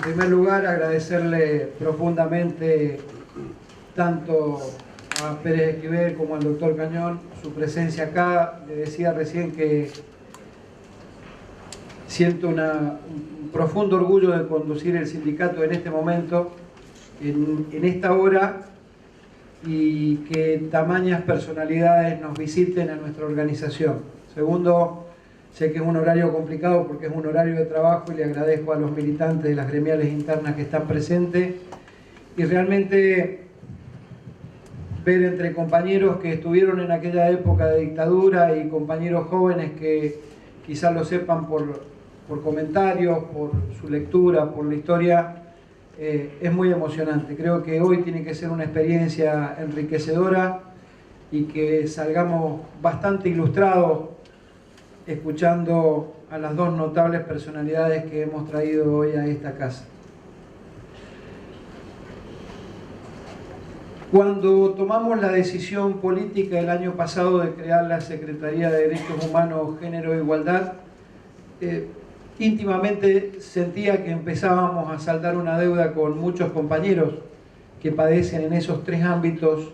primer lugar, agradecerle profundamente tanto a Pérez Esquivel como al doctor Cañón su presencia acá. Le decía recién que siento un profundo orgullo de conducir el sindicato en este momento, en esta hora, y que tamañas personalidades nos visiten a nuestra organización. Segundo, sé que es un horario complicado porque es un horario de trabajo y le agradezco a los militantes de las gremiales internas que están presentes, y realmente ver entre compañeros que estuvieron en aquella época de dictadura y compañeros jóvenes que quizás lo sepan por comentarios, por su lectura, por la historia, es muy emocionante. Creo que hoy tiene que ser una experiencia enriquecedora y que salgamos bastante ilustrados escuchando a las dos notables personalidades que hemos traído hoy a esta casa. Cuando tomamos la decisión política el año pasado de crear la Secretaría de Derechos Humanos, Género e Igualdad, íntimamente sentía que empezábamos a saldar una deuda con muchos compañeros que padecen en esos tres ámbitos,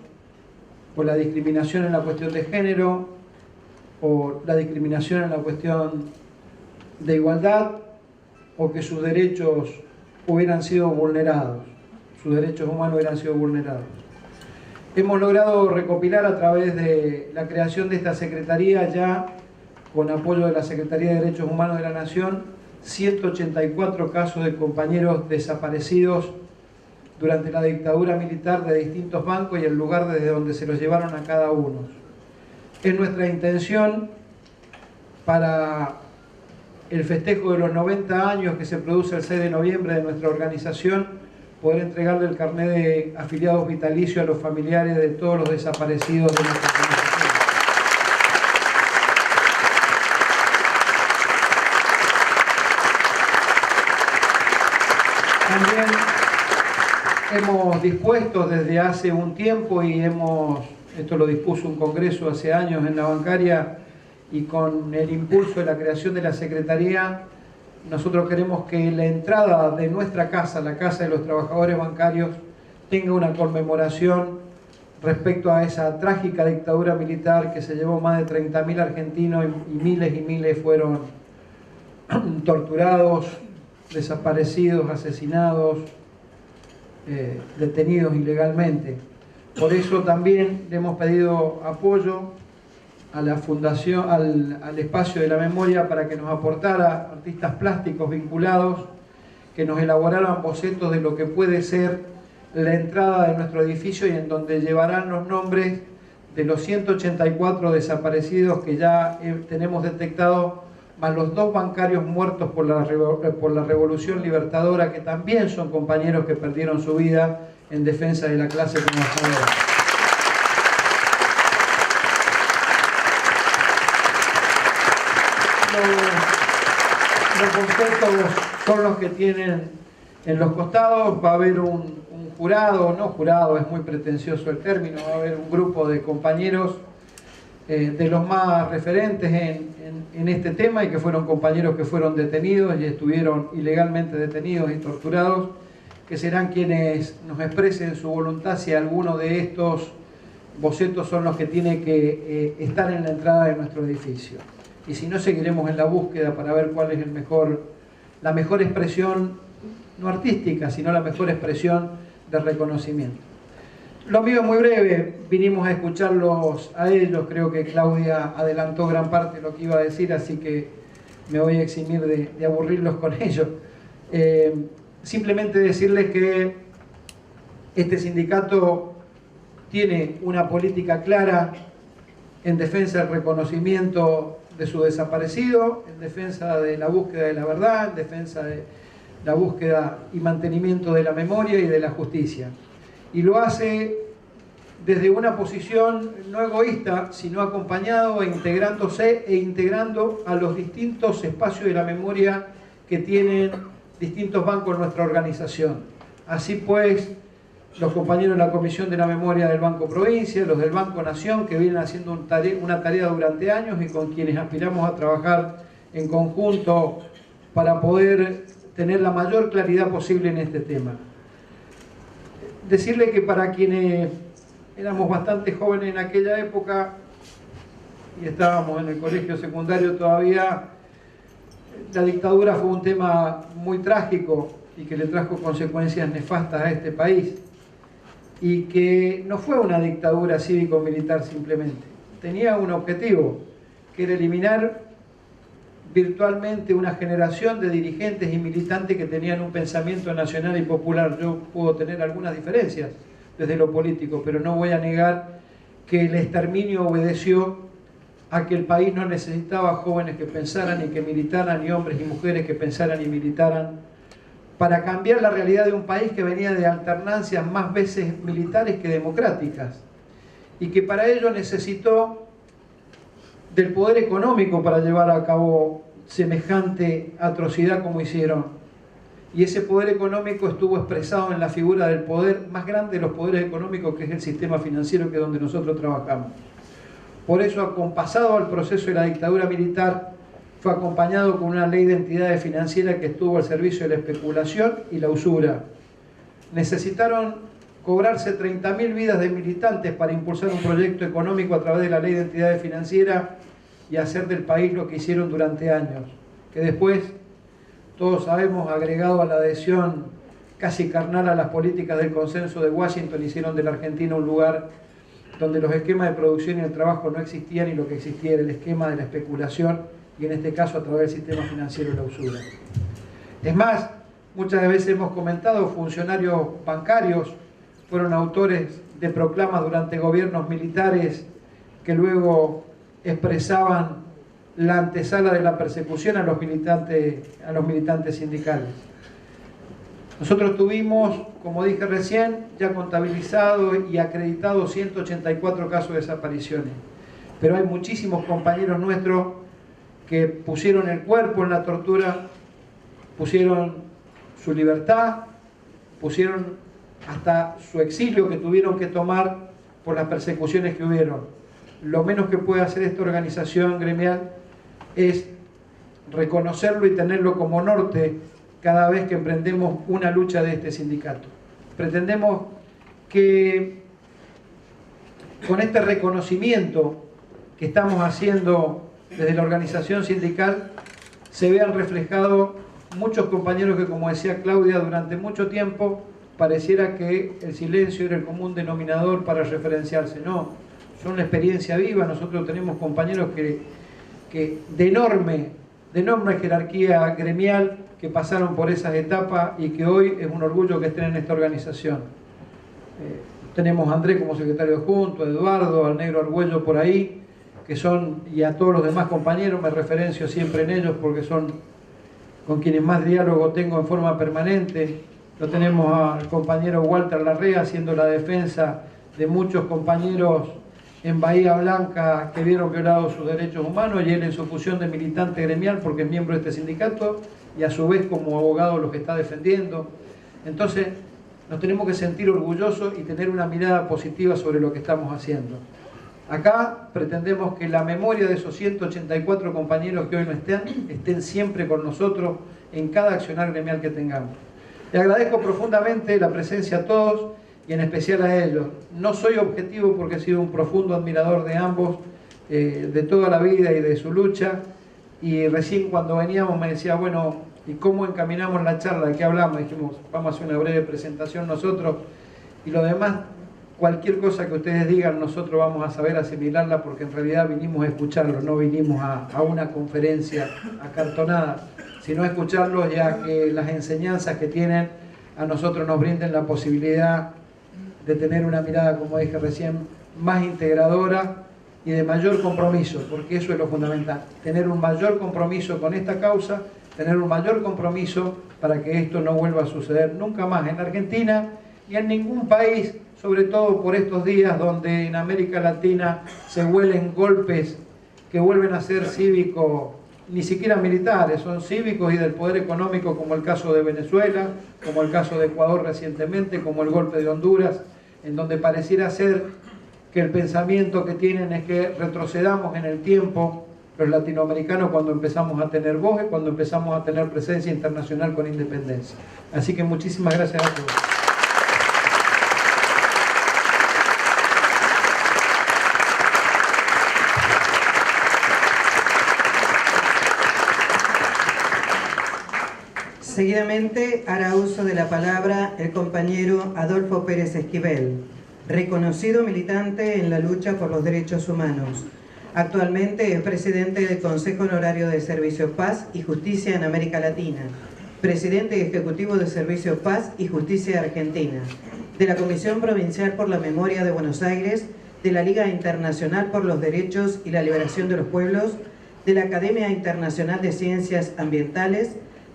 por la discriminación en la cuestión de género, o la discriminación en la cuestión de igualdad, o que sus derechos hubieran sido vulnerados, sus derechos humanos hubieran sido vulnerados. Hemos logrado recopilar a través de la creación de esta Secretaría, ya con apoyo de la Secretaría de Derechos Humanos de la Nación, 184 casos de compañeros desaparecidos durante la dictadura militar de distintos bancos y el lugar desde donde se los llevaron a cada uno. Es nuestra intención, para el festejo de los 90 años que se produce el 6 de noviembre de nuestra organización, poder entregarle el carnet de afiliados vitalicios a los familiares de todos los desaparecidos de nuestra organización. También hemos dispuesto desde hace un tiempo, y esto lo dispuso un congreso hace años en la bancaria, y con el impulso de la creación de la Secretaría, nosotros queremos que la entrada de nuestra casa, la Casa de los Trabajadores Bancarios, tenga una conmemoración respecto a esa trágica dictadura militar que se llevó más de 30.000 argentinos y miles fueron torturados, desaparecidos, asesinados, detenidos ilegalmente. Por eso también le hemos pedido apoyo a la fundación, al espacio de la memoria, para que nos aportara artistas plásticos vinculados, que nos elaboraran bocetos de lo que puede ser la entrada de nuestro edificio, y en donde llevarán los nombres de los 184 desaparecidos que ya tenemos detectados, más los 2 bancarios muertos por la Revolución Libertadora, que también son compañeros que perdieron su vida en defensa de la clase trabajadora. Los bocetos son los que tienen en los costados. Va a haber un jurado, no jurado, es muy pretencioso el término, va a haber un grupo de compañeros de los más referentes en este tema, y que fueron compañeros que fueron detenidos y estuvieron ilegalmente detenidos y torturados, que serán quienes nos expresen su voluntad si alguno de estos bocetos son los que tiene que estar en la entrada de nuestro edificio. Y si no, seguiremos en la búsqueda para ver cuál es la mejor expresión, no artística, sino la mejor expresión de reconocimiento. Lo mío es muy breve, vinimos a escucharlos a ellos. Creo que Claudia adelantó gran parte de lo que iba a decir, así que me voy a eximir de aburrirlos con ellos. Simplemente decirles que este sindicato tiene una política clara en defensa del reconocimiento de su desaparecido, en defensa de la búsqueda de la verdad, en defensa de la búsqueda y mantenimiento de la memoria y de la justicia. Y lo hace desde una posición no egoísta, sino acompañado e integrándose e integrando a los distintos espacios de la memoria que tienen distintos bancos en nuestra organización. Así pues, los compañeros de la Comisión de la Memoria del Banco Provincia, los del Banco Nación, que vienen haciendo una tarea durante años y con quienes aspiramos a trabajar en conjunto para poder tener la mayor claridad posible en este tema. Decirle que para quienes éramos bastante jóvenes en aquella época y estábamos en el colegio secundario todavía, la dictadura fue un tema muy trágico y que le trajo consecuencias nefastas a este país, y que no fue una dictadura cívico-militar simplemente, tenía un objetivo, que era eliminar virtualmente una generación de dirigentes y militantes que tenían un pensamiento nacional y popular. Yo puedo tener algunas diferencias desde lo político, pero no voy a negar que el exterminio obedeció a que el país no necesitaba jóvenes que pensaran y que militaran, y hombres y mujeres que pensaran y militaran, para cambiar la realidad de un país que venía de alternancias más veces militares que democráticas, y que para ello necesitó del poder económico para llevar a cabo semejante atrocidad como hicieron. Y ese poder económico estuvo expresado en la figura del poder más grande de los poderes económicos, que es el sistema financiero, que es donde nosotros trabajamos. Por eso, acompasado al proceso de la dictadura militar, fue acompañado con una ley de entidades financieras que estuvo al servicio de la especulación y la usura. Necesitaron cobrarse 30.000 vidas de militantes para impulsar un proyecto económico a través de la ley de entidades financieras y hacer del país lo que hicieron durante años, que después, todos sabemos, agregado a la adhesión casi carnal a las políticas del consenso de Washington, hicieron de la Argentina un lugar donde los esquemas de producción y el trabajo no existían, y lo que existía era el esquema de la especulación, y en este caso a través del sistema financiero y la usura. Es más, muchas veces hemos comentado, funcionarios bancarios fueron autores de proclamas durante gobiernos militares que luego expresaban la antesala de la persecución a los militantes sindicales. Nosotros tuvimos, como dije recién, ya contabilizado y acreditado 184 casos de desapariciones, pero hay muchísimos compañeros nuestros que pusieron el cuerpo en la tortura, pusieron su libertad, pusieron hasta su exilio que tuvieron que tomar por las persecuciones que hubieron. Lo menos que puede hacer esta organización gremial es reconocerlo y tenerlo como norte cada vez que emprendemos una lucha de este sindicato. Pretendemos que con este reconocimiento que estamos haciendo desde la organización sindical se vean reflejados muchos compañeros que, como decía Claudia, durante mucho tiempo pareciera que el silencio era el común denominador para referenciarse. No, son la experiencia viva. Nosotros tenemos compañeros que de enorme jerarquía gremial, que pasaron por esas etapas y que hoy es un orgullo que estén en esta organización. Tenemos a Andrés como secretario adjunto, a Eduardo, al Negro Argüello por ahí, que son, y a todos los demás compañeros, me referencio siempre en ellos porque son con quienes más diálogo tengo en forma permanente. Lo tenemos al compañero Walter Larrea haciendo la defensa de muchos compañeros en Bahía Blanca que vieron violados sus derechos humanos, y él en su función de militante gremial porque es miembro de este sindicato y a su vez como abogado los está defendiendo. Entonces nos tenemos que sentir orgullosos y tener una mirada positiva sobre lo que estamos haciendo. Acá pretendemos que la memoria de esos 184 compañeros que hoy no estén siempre con nosotros en cada accionar gremial que tengamos. Le agradezco profundamente la presencia a todos y en especial a ellos. No soy objetivo porque he sido un profundo admirador de ambos, de toda la vida y de su lucha, y recién cuando veníamos me decía, bueno, ¿y cómo encaminamos la charla? ¿De qué hablamos? Dijimos, vamos a hacer una breve presentación nosotros, y lo demás, cualquier cosa que ustedes digan, nosotros vamos a saber asimilarla, porque en realidad vinimos a escucharlo, no vinimos a una conferencia acartonada, sino a escucharlos y a que las enseñanzas que tienen a nosotros nos brinden la posibilidad de tener una mirada, como dije recién, más integradora y de mayor compromiso, porque eso es lo fundamental, tener un mayor compromiso con esta causa, tener un mayor compromiso para que esto no vuelva a suceder nunca más en Argentina y en ningún país, sobre todo por estos días donde en América Latina se huelen golpes que vuelven a ser cívicos, ni siquiera militares, son cívicos y del poder económico, como el caso de Venezuela, como el caso de Ecuador recientemente, como el golpe de Honduras, en donde pareciera ser que el pensamiento que tienen es que retrocedamos en el tiempo los latinoamericanos cuando empezamos a tener voz y cuando empezamos a tener presencia internacional con independencia. Así que muchísimas gracias a todos. Seguidamente hará uso de la palabra el compañero Adolfo Pérez Esquivel, reconocido militante en la lucha por los derechos humanos. Actualmente es presidente del Consejo Honorario de Servicio Paz y Justicia en América Latina, presidente ejecutivo de Servicio Paz y Justicia Argentina, de la Comisión Provincial por la Memoria de Buenos Aires, de la Liga Internacional por los Derechos y la Liberación de los Pueblos, de la Academia Internacional de Ciencias Ambientales,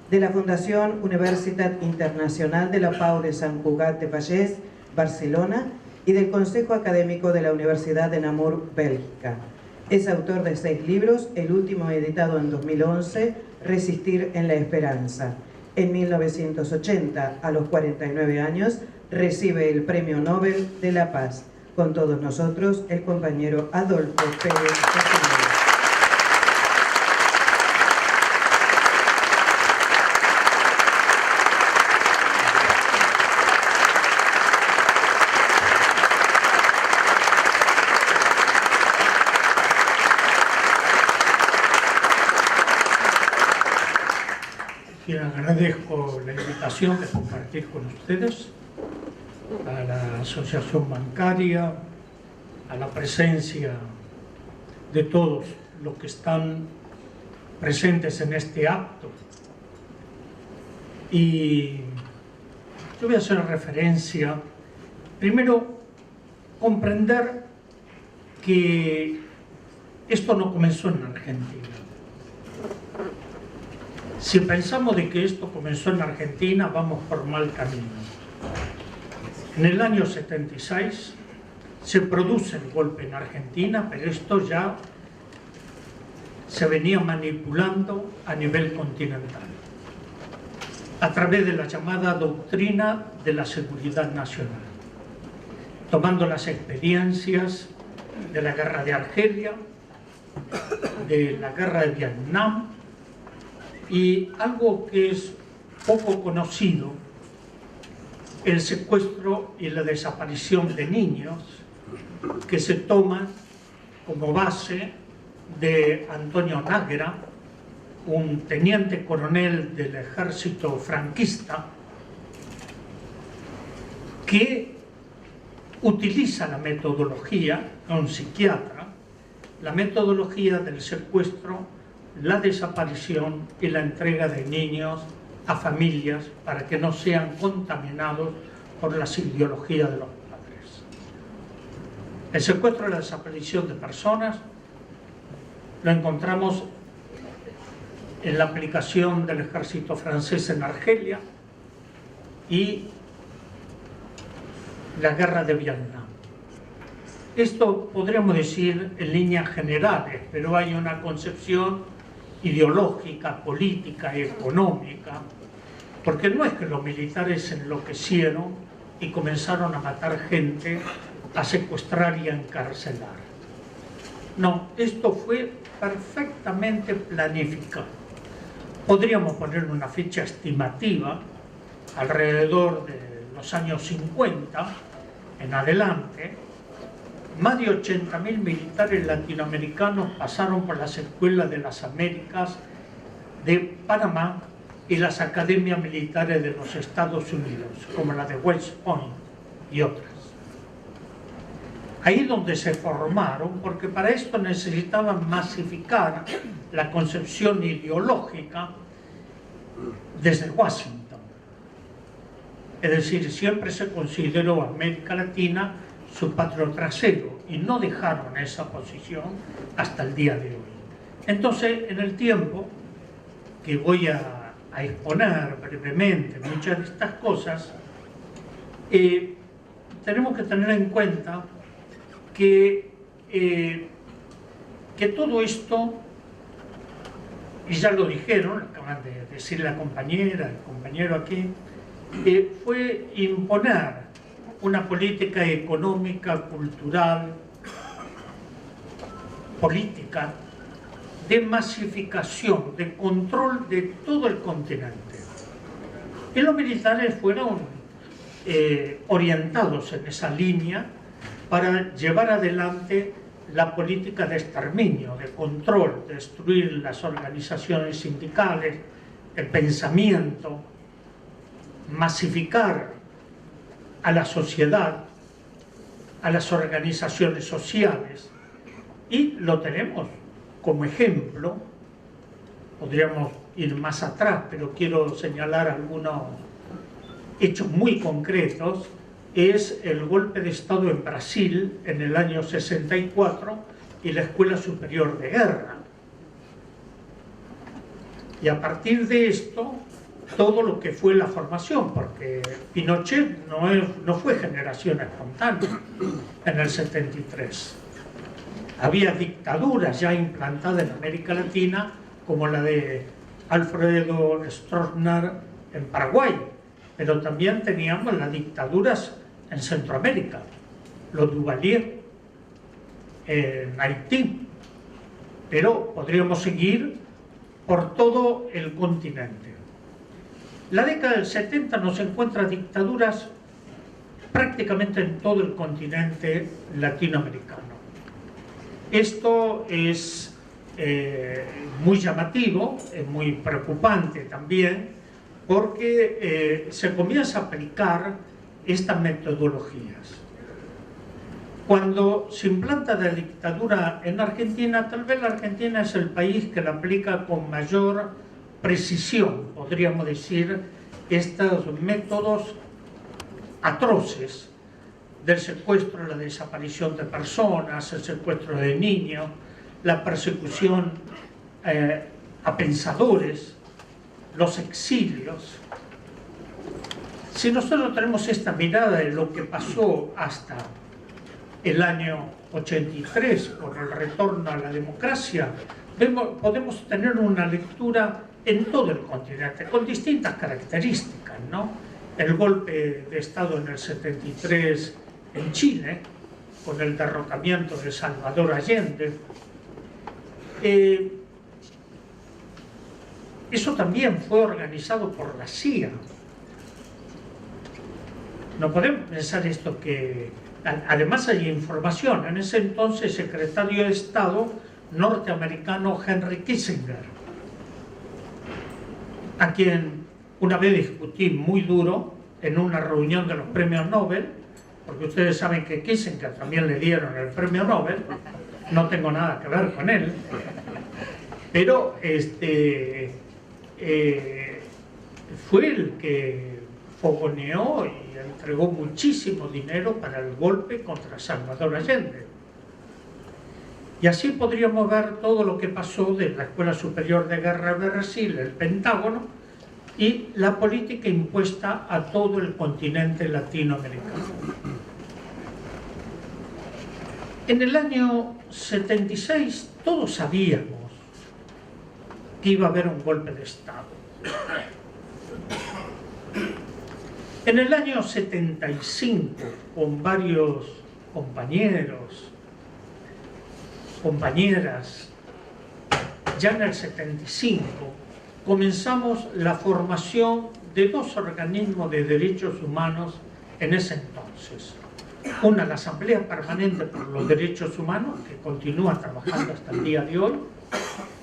de la Fundación Universitat Internacional de la Pau de Sant Cugat de Vallès, Barcelona, y del Consejo Académico de la Universidad de Namur, Bélgica. Es autor de 6 libros, el último editado en 2011, Resistir en la Esperanza. En 1980, a los 49 años, recibe el Premio Nobel de la Paz. Con todos nosotros, el compañero Adolfo Pérez Esquivel. Agradezco la invitación de compartir con ustedes, a la Asociación Bancaria, a la presencia de todos los que están presentes en este acto. Y yo voy a hacer referencia, primero, comprender que esto no comenzó en Argentina. Si pensamos de que esto comenzó en Argentina, vamos por mal camino. En el año 76 se produce el golpe en Argentina, pero esto ya se venía manipulando a nivel continental, a través de la llamada doctrina de la seguridad nacional, tomando las experiencias de la guerra de Argelia, de la guerra de Vietnam, y algo que es poco conocido, el secuestro y la desaparición de niños, que se toman como base de Antonio Náguera, un teniente coronel del ejército franquista, que utiliza la metodología, un psiquiatra, la metodología del secuestro, la desaparición y la entrega de niños a familias para que no sean contaminados por las ideologías de los padres. El secuestro y la desaparición de personas lo encontramos en la aplicación del ejército francés en Argelia y la guerra de Vietnam. Esto podríamos decir en líneas generales, pero hay una concepción ideológica, política, económica, porque no es que los militares enloquecieron y comenzaron a matar gente, a secuestrar y a encarcelar. No, esto fue perfectamente planificado. Podríamos poner una fecha estimativa, alrededor de los años 50 en adelante. Más de 80.000 militares latinoamericanos pasaron por las escuelas de las Américas de Panamá y las academias militares de los Estados Unidos, como la de West Point y otras. Ahí donde se formaron, porque para esto necesitaban masificar la concepción ideológica desde Washington. Es decir, siempre se consideró a América Latina su patio trasero y no dejaron esa posición hasta el día de hoy. Entonces, en el tiempo que voy a exponer brevemente muchas de estas cosas, tenemos que tener en cuenta que todo esto, y ya lo dijeron, acaban de decir la compañera, el compañero aquí, fue imponer una política económica, cultural, política de masificación, de control de todo el continente. Y los militares fueron orientados en esa línea para llevar adelante la política de exterminio, de control, de destruir las organizaciones sindicales, el pensamiento, masificar a la sociedad, a las organizaciones sociales. Y lo tenemos como ejemplo. Podríamos ir más atrás, pero quiero señalar algunos hechos muy concretos. Es el golpe de Estado en Brasil en el año 64 y la Escuela Superior de Guerra. Y a partir de esto, todo lo que fue la formación, porque Pinochet no fue generación espontánea en el 73. Había dictaduras ya implantadas en América Latina, como la de Alfredo Stroessner en Paraguay, pero también teníamos las dictaduras en Centroamérica, los Duvalier en Haití, pero podríamos seguir por todo el continente. La década del 70 nos encuentra dictaduras prácticamente en todo el continente latinoamericano. Esto es muy llamativo, es muy preocupante también, porque se comienza a aplicar estas metodologías. Cuando se implanta la dictadura en Argentina, tal vez la Argentina es el país que la aplica con mayor precisión, podríamos decir, estos métodos atroces del secuestro, la desaparición de personas, el secuestro de niños, la persecución a pensadores, los exilios. Si nosotros tenemos esta mirada de lo que pasó hasta el año 83 por el retorno a la democracia, podemos tener una lectura en todo el continente, con distintas características, ¿no? El golpe de Estado en el 73 en Chile, con el derrocamiento de Salvador Allende. Eso también fue organizado por la CIA. No podemos pensar esto que... Además hay información. En ese entonces, secretario de Estado norteamericano Henry Kissinger, a quien una vez discutí muy duro en una reunión de los premios Nobel, porque ustedes saben que Kissinger también le dieron el premio Nobel, no tengo nada que ver con él, pero fue el que fogoneó y entregó muchísimo dinero para el golpe contra Salvador Allende. Y así podríamos ver todo lo que pasó de la Escuela Superior de Guerra de Brasil, el Pentágono, y la política impuesta a todo el continente latinoamericano. En el año 76 todos sabíamos que iba a haber un golpe de Estado. En el año 75, con varios compañeros, compañeras, ya en el 75, comenzamos la formación de dos organismos de derechos humanos en ese entonces. Una, la Asamblea Permanente por los Derechos Humanos, que continúa trabajando hasta el día de hoy,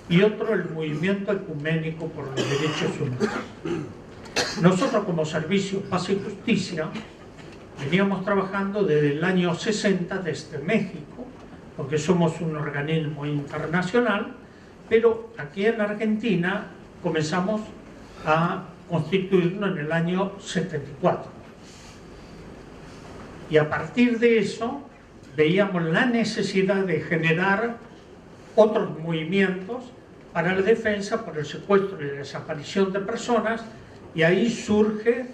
y otro, el Movimiento Ecuménico por los Derechos Humanos. Nosotros, como Servicio Paz y Justicia, veníamos trabajando desde el año 60 desde México, porque somos un organismo internacional, pero aquí en Argentina comenzamos a constituirnos en el año 74. Y a partir de eso veíamos la necesidad de generar otros movimientos para la defensa por el secuestro y la desaparición de personas, y ahí surge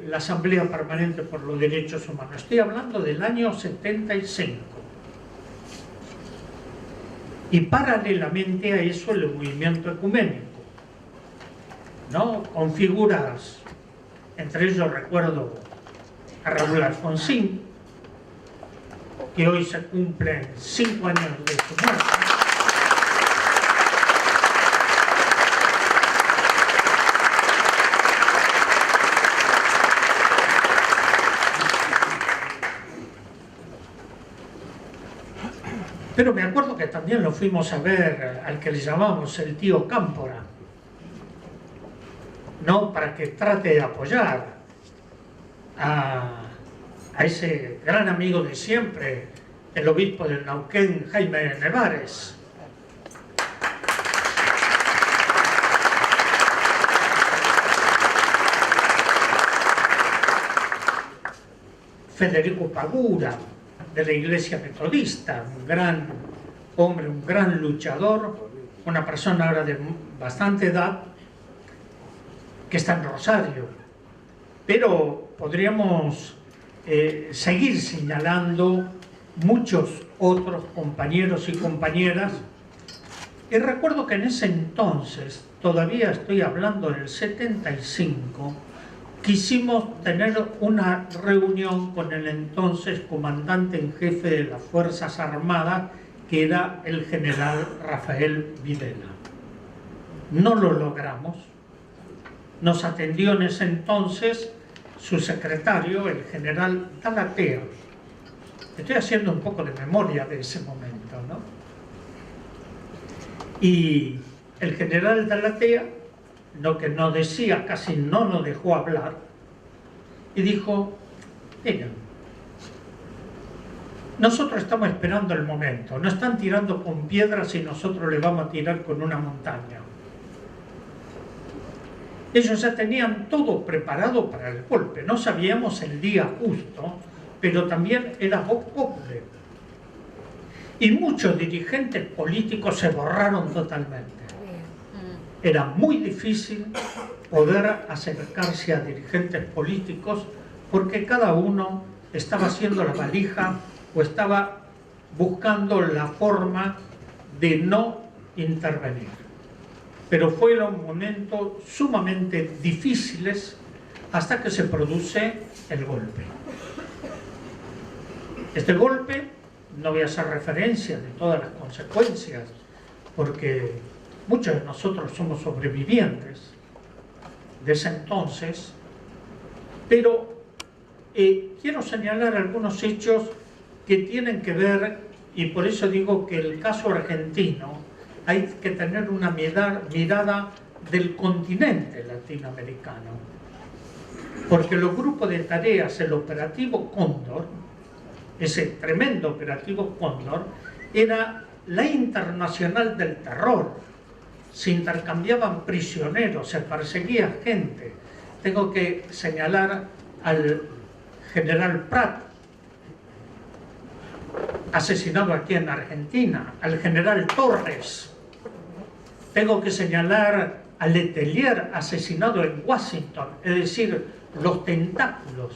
la Asamblea Permanente por los Derechos Humanos. Estoy hablando del año 75. Y paralelamente a eso el movimiento ecuménico, ¿no? Con figuras, entre ellos recuerdo a Raúl Alfonsín, que hoy se cumplen 5 años de su muerte. Pero me acuerdo que también lo fuimos a ver al que le llamamos el tío Cámpora, ¿no? Para que trate de apoyar a ese gran amigo de siempre, el obispo de Neuquén, Jaime Nevares. Federico Pagura, de la Iglesia Metodista, un gran hombre, un gran luchador, una persona ahora de bastante edad, que está en Rosario. Pero podríamos seguir señalando muchos otros compañeros y compañeras. Y recuerdo que en ese entonces, todavía estoy hablando del 75, quisimos tener una reunión con el entonces comandante en jefe de las Fuerzas Armadas, que era el general Rafael Videla. No lo logramos. Nos atendió en ese entonces su secretario, el general Galatea. Estoy haciendo un poco de memoria de ese momento, ¿no? Y el general Galatea, lo que no decía, casi no nos dejó hablar, y dijo: miren, nosotros estamos esperando el momento, no están tirando con piedras y nosotros le vamos a tirar con una montaña. Ellos ya tenían todo preparado para el golpe, no sabíamos el día justo, pero también era vox populi. Y muchos dirigentes políticos se borraron totalmente. Era muy difícil poder acercarse a dirigentes políticos porque cada uno estaba haciendo la valija o estaba buscando la forma de no intervenir. Pero fueron momentos sumamente difíciles hasta que se produce el golpe. Este golpe, no voy a hacer referencia de todas las consecuencias, porque muchos de nosotros somos sobrevivientes de ese entonces, pero quiero señalar algunos hechos que tienen que ver, y por eso digo que el caso argentino hay que tener una mirada del continente latinoamericano, porque los grupos de tareas, el operativo Cóndor, ese tremendo operativo Cóndor, era la internacional del terror. Se intercambiaban prisioneros, se perseguía gente. Tengo que señalar al general Prat, asesinado aquí en Argentina, al general Torres. Tengo que señalar a Letelier, asesinado en Washington. Es decir, los tentáculos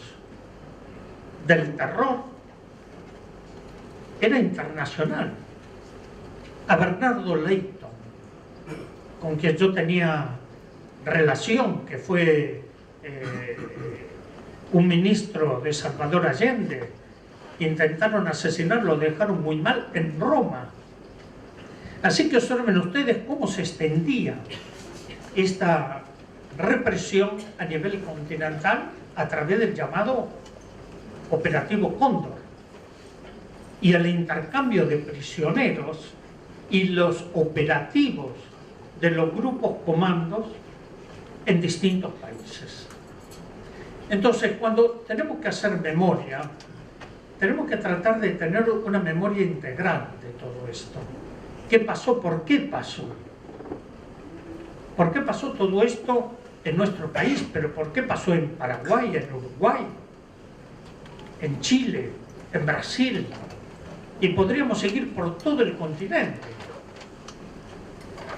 del terror era internacional. A Bernardo Leighton, con quien yo tenía relación, que fue un ministro de Salvador Allende, intentaron asesinarlo, lo dejaron muy mal en Roma. Así que observen ustedes cómo se extendía esta represión a nivel continental a través del llamado operativo Cóndor y el intercambio de prisioneros y los operativos de los grupos comandos en distintos países. Entonces, cuando tenemos que hacer memoria, tenemos que tratar de tener una memoria integral de todo esto. ¿Qué pasó? ¿Por qué pasó? ¿Por qué pasó todo esto en nuestro país? ¿Pero por qué pasó en Paraguay, en Uruguay, en Chile, en Brasil? Y podríamos seguir por todo el continente.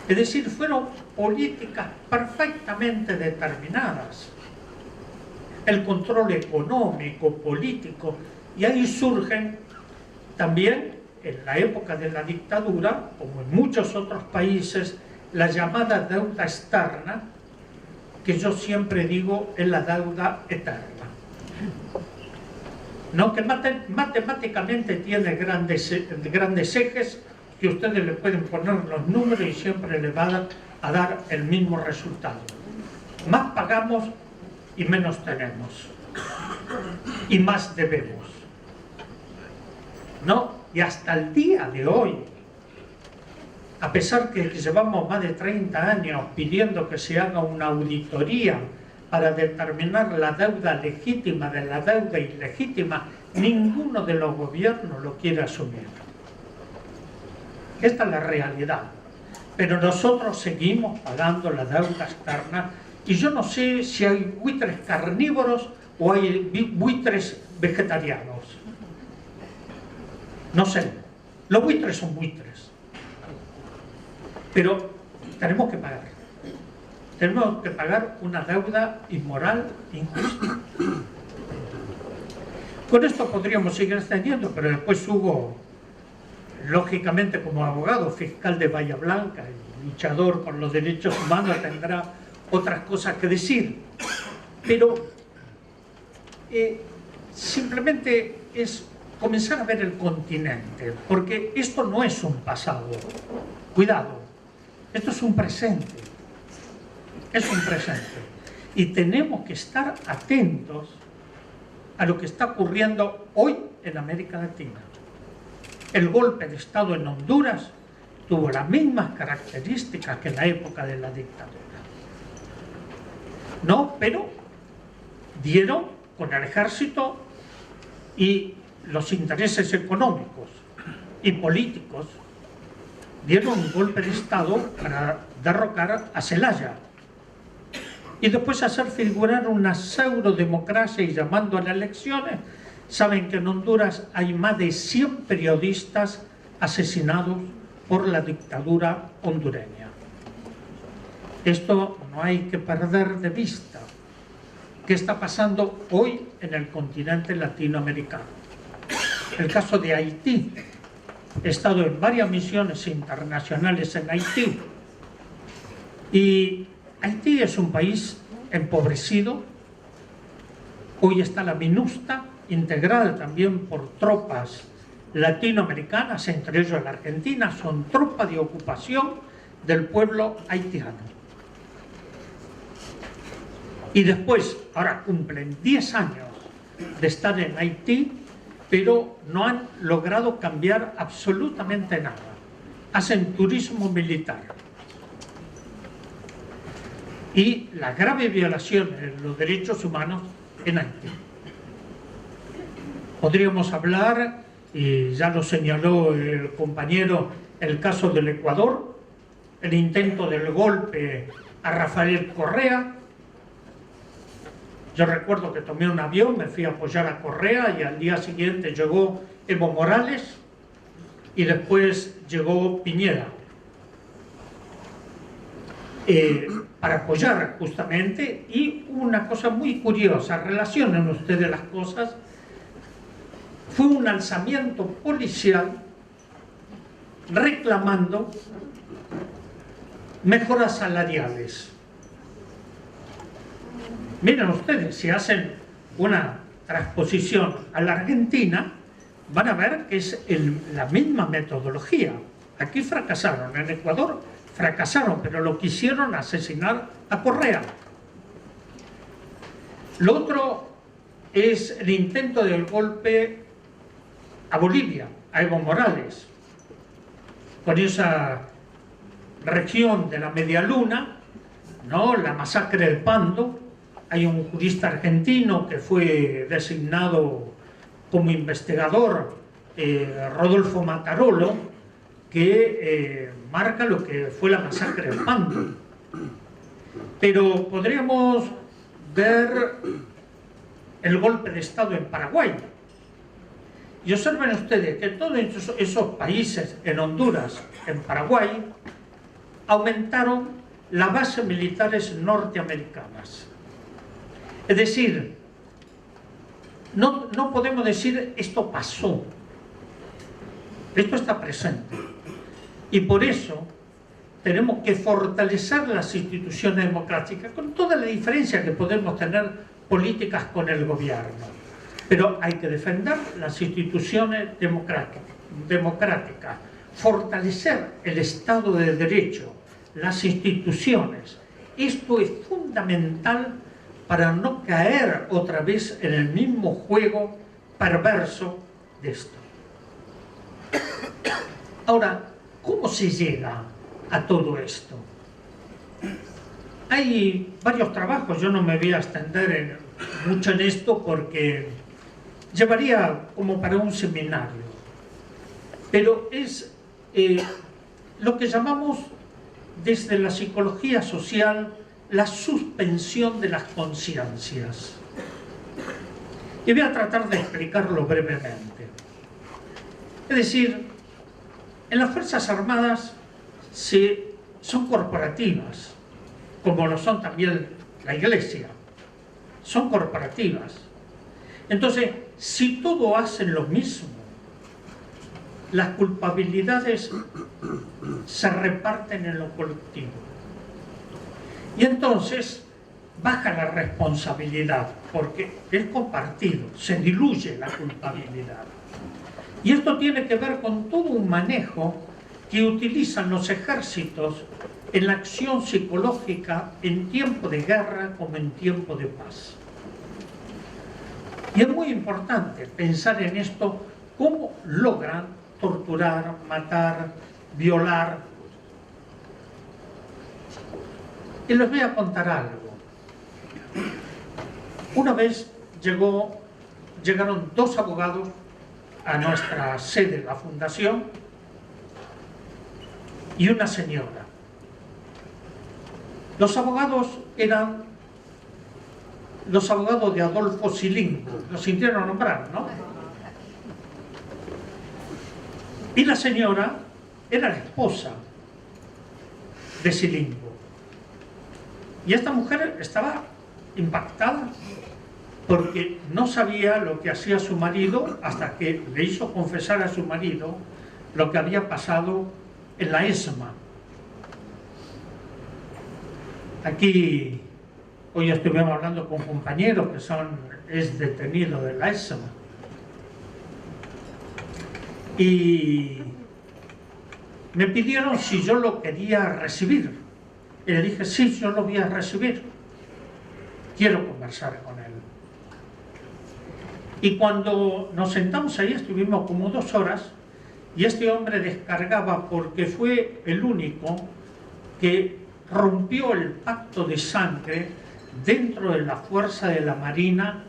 Es decir, fueron políticas perfectamente determinadas. El control económico, político, y ahí surgen también, en la época de la dictadura, como en muchos otros países, la llamada deuda externa, que yo siempre digo es la deuda eterna. ¿No? Que matemáticamente tiene grandes ejes, que ustedes le pueden poner los números y siempre le van a dar el mismo resultado. Más pagamos y menos tenemos. Y más debemos. ¿No? Y hasta el día de hoy, a pesar que llevamos más de 30 años pidiendo que se haga una auditoría para determinar la deuda legítima de la deuda ilegítima, ninguno de los gobiernos lo quiere asumir. Esta es la realidad. Pero nosotros seguimos pagando la deuda externa y yo no sé si hay buitres carnívoros o hay buitres vegetarianos. No sé. Los buitres son buitres. Pero tenemos que pagar. Tenemos que pagar una deuda inmoral, injusta. Con esto podríamos seguir extendiendo, pero después hubo, lógicamente, como abogado fiscal de Bahía Blanca y luchador por los derechos humanos, tendrá otras cosas que decir. Pero simplemente es comenzar a ver el continente, porque esto no es un pasado. Cuidado, esto es un presente. Es un presente. Y tenemos que estar atentos a lo que está ocurriendo hoy en América Latina. El golpe de Estado en Honduras tuvo las mismas características que en la época de la dictadura. No, pero dieron con el ejército y los intereses económicos y políticos, dieron un golpe de Estado para derrocar a Zelaya y después hacer figurar una pseudodemocracia y llamando a las elecciones. Saben que en Honduras hay más de 100 periodistas asesinados por la dictadura hondureña. Esto no hay que perder de vista. ¿Qué está pasando hoy en el continente latinoamericano? El caso de Haití. He estado en varias misiones internacionales en Haití. Y Haití es un país empobrecido. Hoy está la MINUSTA, integrada también por tropas latinoamericanas, entre ellos la Argentina. Son tropas de ocupación del pueblo haitiano. Y después, ahora cumplen 10 años de estar en Haití, pero no han logrado cambiar absolutamente nada. Hacen turismo militar. Y la grave violación de los derechos humanos en Haití. Podríamos hablar, y ya lo señaló el compañero, el caso del Ecuador, el intento del golpe a Rafael Correa. Yo recuerdo que tomé un avión, me fui a apoyar a Correa y al día siguiente llegó Evo Morales y después llegó Piñera para apoyar justamente. Y una cosa muy curiosa, relacionen ustedes las cosas, fue un alzamiento policial reclamando mejoras salariales. Miren ustedes, si hacen una transposición a la Argentina, van a ver que es la misma metodología. Aquí fracasaron, en Ecuador fracasaron, pero lo quisieron asesinar a Correa. Lo otro es el intento del golpe a Bolivia, a Evo Morales, con esa región de la Media Luna, ¿no? La masacre del Pando. Hay un jurista argentino que fue designado como investigador, Rodolfo Matarolo, que marca lo que fue la masacre del Pando. Pero podríamos ver el golpe de Estado en Paraguay. Y observen ustedes que todos esos países, en Honduras, en Paraguay, aumentaron las bases militares norteamericanas. Es decir, no podemos decir esto pasó, esto está presente. Y por eso tenemos que fortalecer las instituciones democráticas, con toda la diferencia que podemos tener políticas con el gobierno. Pero hay que defender las instituciones democráticas, fortalecer el Estado de Derecho, las instituciones. Esto es fundamental para no caer otra vez en el mismo juego perverso de esto. Ahora, ¿cómo se llega a todo esto? Hay varios trabajos, yo no me voy a extender mucho en esto porque llevaría como para un seminario, pero es lo que llamamos desde la psicología social la suspensión de las conciencias. Y voy a tratar de explicarlo brevemente. Es decir, en las Fuerzas Armadas son corporativas, como lo son también la Iglesia, son corporativas. Entonces, si todos hacen lo mismo, las culpabilidades se reparten en lo colectivo. Y entonces baja la responsabilidad, porque es compartido, se diluye la culpabilidad. Y esto tiene que ver con todo un manejo que utilizan los ejércitos en la acción psicológica en tiempo de guerra como en tiempo de paz. Y es muy importante pensar en esto, cómo logran torturar, matar, violar. Y les voy a contar algo. Una vez llegaron dos abogados a nuestra sede, la fundación, y una señora. Los abogados eran los abogados de Adolfo Silingo, lo sintieron nombrar, ¿no? Y la señora era la esposa de Silingo. Y esta mujer estaba impactada porque no sabía lo que hacía su marido hasta que le hizo confesar a su marido lo que había pasado en la ESMA. Aquí hoy estuvimos hablando con compañeros que es detenido de la ESMA. Y me pidieron si yo lo quería recibir. Y le dije, sí, yo lo voy a recibir. Quiero conversar con él. Y cuando nos sentamos ahí, estuvimos como 2 horas, y este hombre descargaba, porque fue el único que rompió el pacto de sangre dentro de la fuerza de la Marina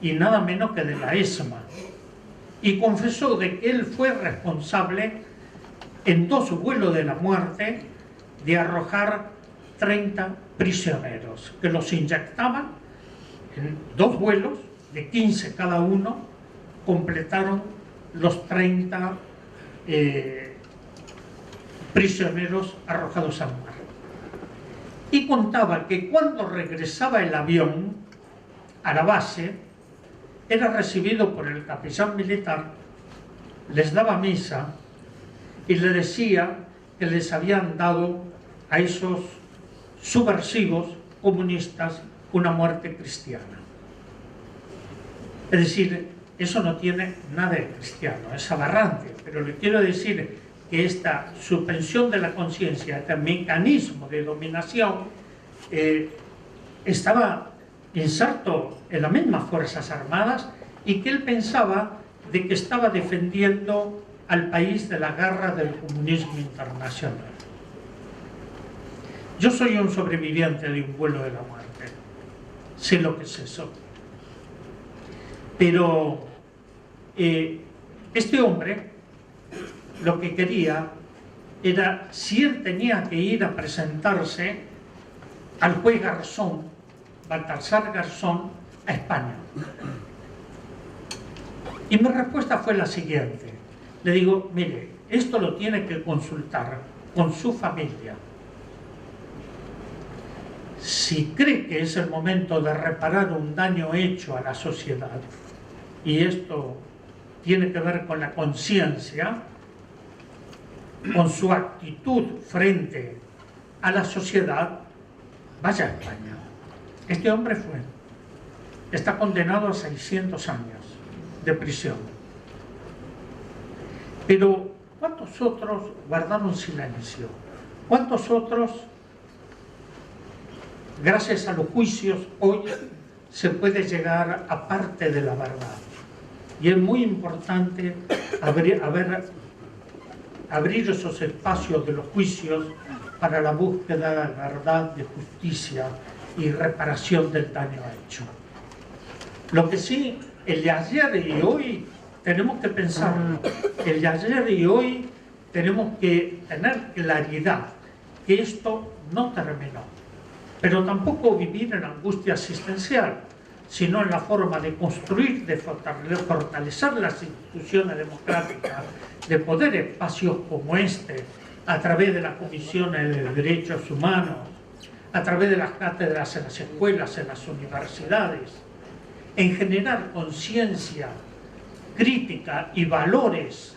y nada menos que de la ESMA. Y confesó de que él fue responsable en 2 vuelos de la muerte de arrojar 30 prisioneros, que los inyectaban en 2 vuelos de 15 cada uno, completaron los 30 prisioneros arrojados al mar. Y contaba que cuando regresaba el avión a la base, era recibido por el capitán militar, les daba misa y le decía que les habían dado a esos subversivos comunistas una muerte cristiana. Es decir, eso no tiene nada de cristiano, es aberrante, pero le quiero decir que esta suspensión de la conciencia, este mecanismo de dominación, estaba inserto en las mismas Fuerzas Armadas y que él pensaba de que estaba defendiendo al país de la guerra del comunismo internacional. Yo soy un sobreviviente de un vuelo de la muerte, sé lo que es eso. Pero este hombre lo que quería era, si él tenía que ir a presentarse al juez Garzón, Baltasar Garzón, a España. Y mi respuesta fue la siguiente. Le digo, mire, esto lo tiene que consultar con su familia. Si cree que es el momento de reparar un daño hecho a la sociedad, y esto tiene que ver con la conciencia, con su actitud frente a la sociedad, vaya a España. Este hombre está condenado a 600 años de prisión. Pero ¿cuántos otros guardaron silencio? ¿Cuántos otros, gracias a los juicios, hoy se puede llegar a parte de la verdad? Y es muy importante haber abrir esos espacios de los juicios para la búsqueda de verdad, de justicia y reparación del daño hecho. Lo que sí, el de ayer y hoy tenemos que pensar, el de ayer y hoy tenemos que tener claridad que esto no terminó, pero tampoco vivir en angustia existencial, sino en la forma de construir, de fortalecer las instituciones democráticas, de poder espacios como este, a través de las comisiones de derechos humanos, a través de las cátedras en las escuelas, en las universidades, en generar conciencia crítica y valores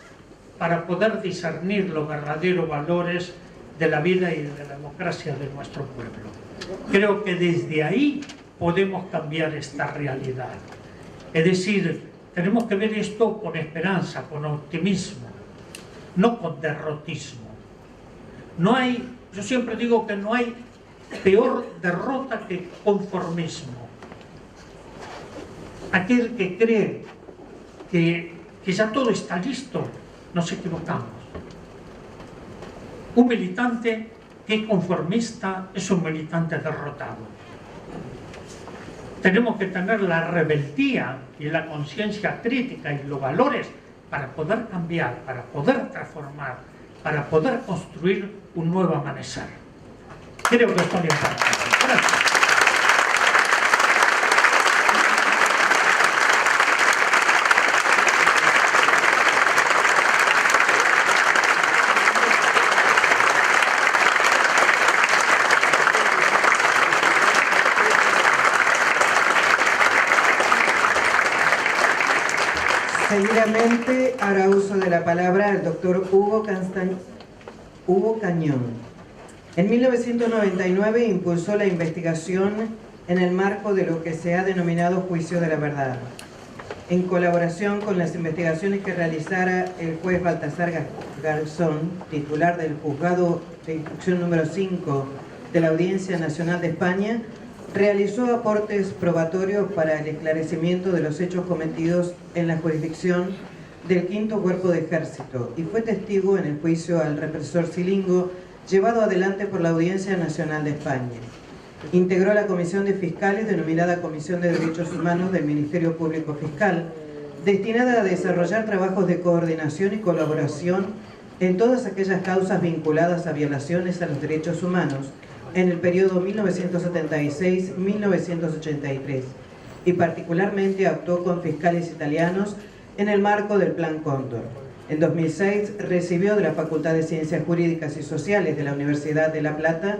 para poder discernir los verdaderos valores de la vida y de la democracia de nuestro pueblo. Creo que desde ahí podemos cambiar esta realidad. Es decir, tenemos que ver esto con esperanza, con optimismo, no con derrotismo. No hay, yo siempre digo que no hay peor derrota que conformismo. Aquel que cree que ya todo está listo, nos equivocamos. Un militante que es conformista es un militante derrotado. Tenemos que tener la rebeldía y la conciencia crítica y los valores para poder cambiar, para poder transformar, para poder construir un nuevo amanecer. Creo que estoy importante. Gracias. Seguidamente hará uso de la palabra el doctor Hugo Cañón. En 1999 impulsó la investigación en el marco de lo que se ha denominado Juicio de la Verdad. En colaboración con las investigaciones que realizara el juez Baltasar Garzón, titular del Juzgado de Instrucción número 5 de la Audiencia Nacional de España, realizó aportes probatorios para el esclarecimiento de los hechos cometidos en la jurisdicción del Quinto Cuerpo de Ejército y fue testigo en el juicio al represor Silingo llevado adelante por la Audiencia Nacional de España. Integró la Comisión de Fiscales denominada Comisión de Derechos Humanos del Ministerio Público Fiscal, destinada a desarrollar trabajos de coordinación y colaboración en todas aquellas causas vinculadas a violaciones a los derechos humanos en el periodo 1976-1983 y particularmente actuó con fiscales italianos en el marco del Plan Cóndor. En 2006 recibió de la Facultad de Ciencias Jurídicas y Sociales de la Universidad de La Plata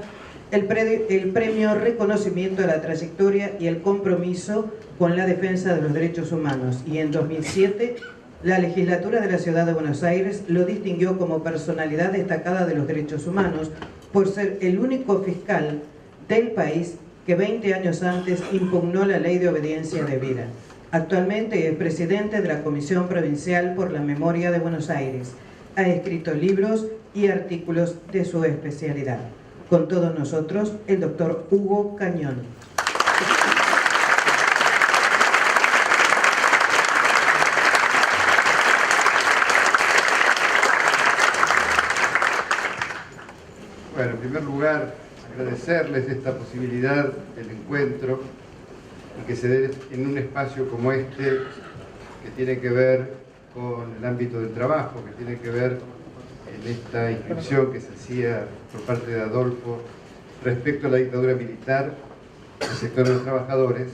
el premio Reconocimiento a la Trayectoria y el Compromiso con la Defensa de los Derechos Humanos y en 2007 la legislatura de la Ciudad de Buenos Aires lo distinguió como personalidad destacada de los derechos humanos por ser el único fiscal del país que 20 años antes impugnó la Ley de Obediencia Debida. Actualmente es presidente de la Comisión Provincial por la Memoria de Buenos Aires. Ha escrito libros y artículos de su especialidad. Con todos nosotros, el doctor Hugo Cañón. Bueno, en primer lugar, agradecerles esta posibilidad del encuentro y que se dé en un espacio como este que tiene que ver con el ámbito del trabajo, que tiene que ver en esta inscripción que se hacía por parte de Adolfo respecto a la dictadura militar, el sector de los trabajadores,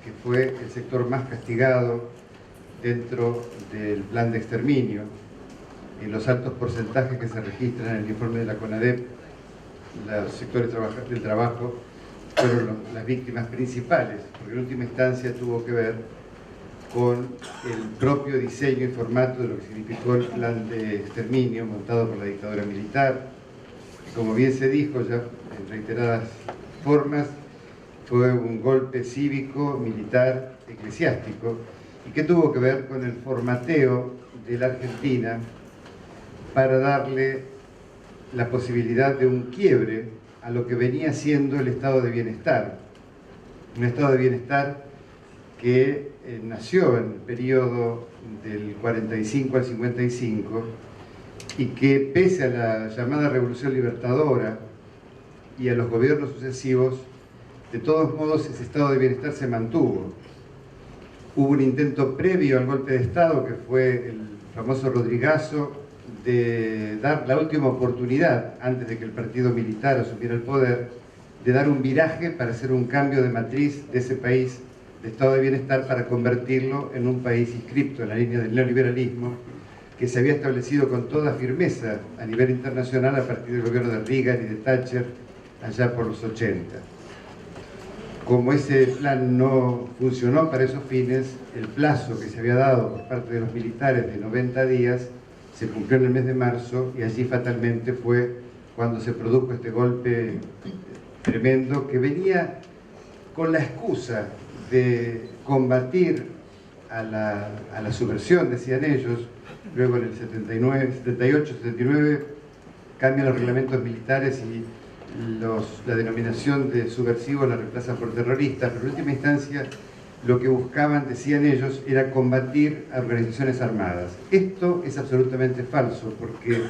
que fue el sector más castigado dentro del plan de exterminio, y los altos porcentajes que se registran en el informe de la CONADEP. Los sectores del trabajo fueron las víctimas principales, porque en última instancia tuvo que ver con el propio diseño y formato de lo que significó el plan de exterminio montado por la dictadura militar, que como bien se dijo ya en reiteradas formas, fue un golpe cívico, militar, eclesiástico, y que tuvo que ver con el formateo de la Argentina para darle la posibilidad de un quiebre a lo que venía siendo el estado de bienestar. Un estado de bienestar que nació en el periodo del 45 al 55 y que pese a la llamada Revolución Libertadora y a los gobiernos sucesivos, de todos modos ese estado de bienestar se mantuvo. Hubo un intento previo al golpe de Estado, que fue el famoso Rodrigazo, de dar la última oportunidad, antes de que el partido militar asumiera el poder, de dar un viraje para hacer un cambio de matriz de ese país de estado de bienestar para convertirlo en un país inscripto en la línea del neoliberalismo que se había establecido con toda firmeza a nivel internacional a partir del gobierno de Reagan y de Thatcher allá por los 80. Como ese plan no funcionó para esos fines, el plazo que se había dado por parte de los militares de 90 días se cumplió en el mes de marzo y allí fatalmente fue cuando se produjo este golpe tremendo que venía con la excusa de combatir a la subversión, decían ellos. Luego en el 78, 79 cambian los reglamentos militares y la denominación de subversivos la reemplazan por terroristas, pero en última instancia lo que buscaban, decían ellos, era combatir a organizaciones armadas. Esto es absolutamente falso, porque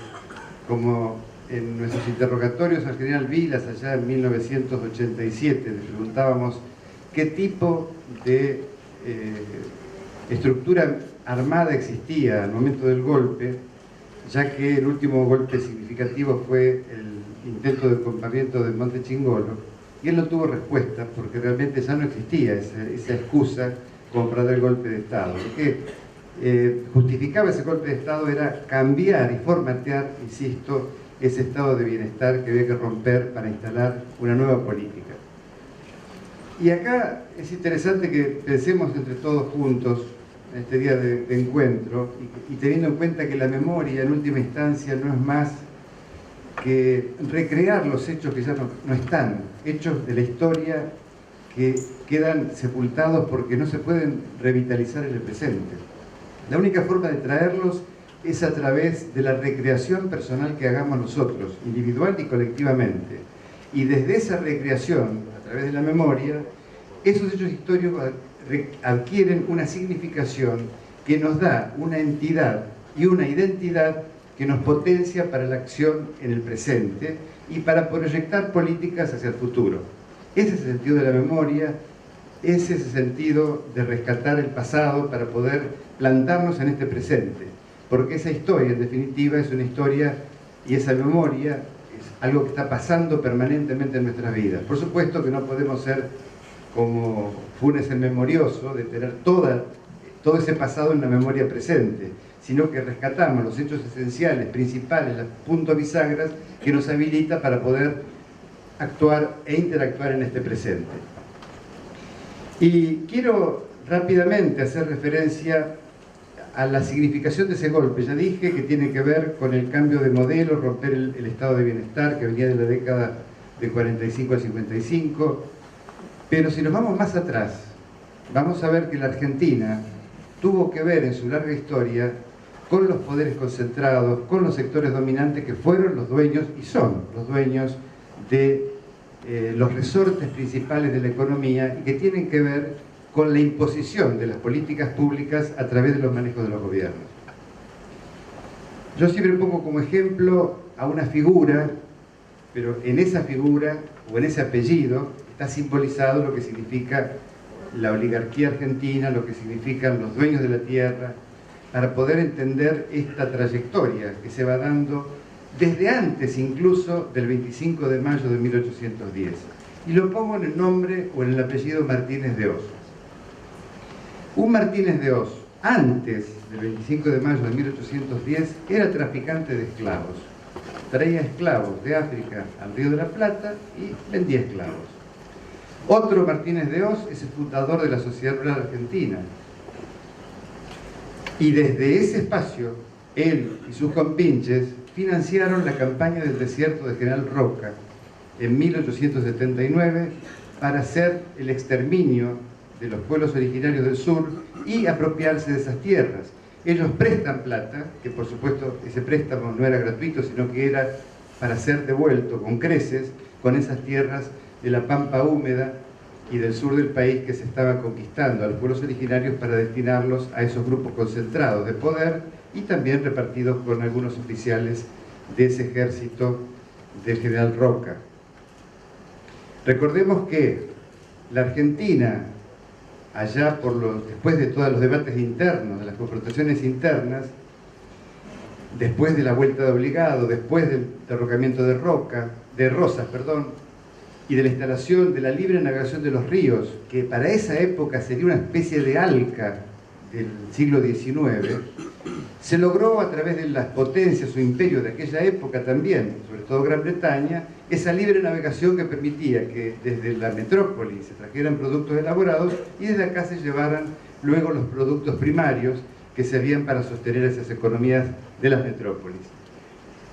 como en nuestros interrogatorios al general Vilas allá en 1987 le preguntábamos qué tipo de estructura armada existía al momento del golpe, ya que el último golpe significativo fue el intento de encampamiento de Monte Chingolo, y él no tuvo respuesta porque realmente ya no existía esa excusa como para dar el golpe de Estado. Lo que justificaba ese golpe de Estado era cambiar y formatear, insisto, ese estado de bienestar que había que romper para instalar una nueva política. Y acá es interesante que pensemos entre todos juntos en este día de encuentro y teniendo en cuenta que la memoria en última instancia no es más que recrear los hechos que ya no están, hechos de la historia que quedan sepultados porque no se pueden revitalizar en el presente. La única forma de traerlos es a través de la recreación personal que hagamos nosotros, individual y colectivamente. Y desde esa recreación, a través de la memoria, esos hechos históricos adquieren una significación que nos da una entidad y una identidad que nos potencia para la acción en el presente y para proyectar políticas hacia el futuro. Ese es el sentido de la memoria, ese es el sentido de rescatar el pasado para poder plantarnos en este presente. Porque esa historia, en definitiva, es una historia y esa memoria es algo que está pasando permanentemente en nuestras vidas. Por supuesto que no podemos ser como Funes el Memorioso, de tener todo ese pasado en la memoria presente, sino que rescatamos los hechos esenciales, principales, los puntos bisagras que nos habilita para poder actuar e interactuar en este presente. Y quiero rápidamente hacer referencia a la significación de ese golpe. Ya dije que tiene que ver con el cambio de modelo, romper el estado de bienestar que venía de la década de 45 al 55, pero si nos vamos más atrás, vamos a ver que la Argentina tuvo que ver en su larga historia con los poderes concentrados, con los sectores dominantes que fueron los dueños y son los dueños de los resortes principales de la economía y que tienen que ver con la imposición de las políticas públicas a través de los manejos de los gobiernos. Yo siempre pongo como ejemplo a una figura, pero en esa figura o en ese apellido está simbolizado lo que significa la oligarquía argentina, lo que significan los dueños de la tierra, para poder entender esta trayectoria que se va dando desde antes incluso del 25 de mayo de 1810. Y lo pongo en el nombre o en el apellido Martínez de Oz. Un Martínez de Oz, antes del 25 de mayo de 1810, era traficante de esclavos. Traía esclavos de África al Río de la Plata y vendía esclavos. Otro Martínez de Oz es el fundador de la Sociedad Rural Argentina. Y desde ese espacio, él y sus compinches financiaron la campaña del desierto de General Roca en 1879 para hacer el exterminio de los pueblos originarios del sur y apropiarse de esas tierras. Ellos prestan plata, que por supuesto ese préstamo no era gratuito, sino que era para ser devuelto con creces con esas tierras de la pampa húmeda y del sur del país que se estaba conquistando a los pueblos originarios para destinarlos a esos grupos concentrados de poder y también repartidos con algunos oficiales de ese ejército del general Roca. Recordemos que la Argentina, allá después de todos los debates internos, de las confrontaciones internas, después de la vuelta de obligado, después del derrocamiento de Rosas, y de la instalación de la libre navegación de los ríos, que para esa época sería una especie de ALCA del siglo XIX, se logró a través de las potencias o imperios de aquella época también, sobre todo Gran Bretaña, esa libre navegación que permitía que desde la metrópoli se trajeran productos elaborados y desde acá se llevaran luego los productos primarios que servían para sostener esas economías de las metrópolis.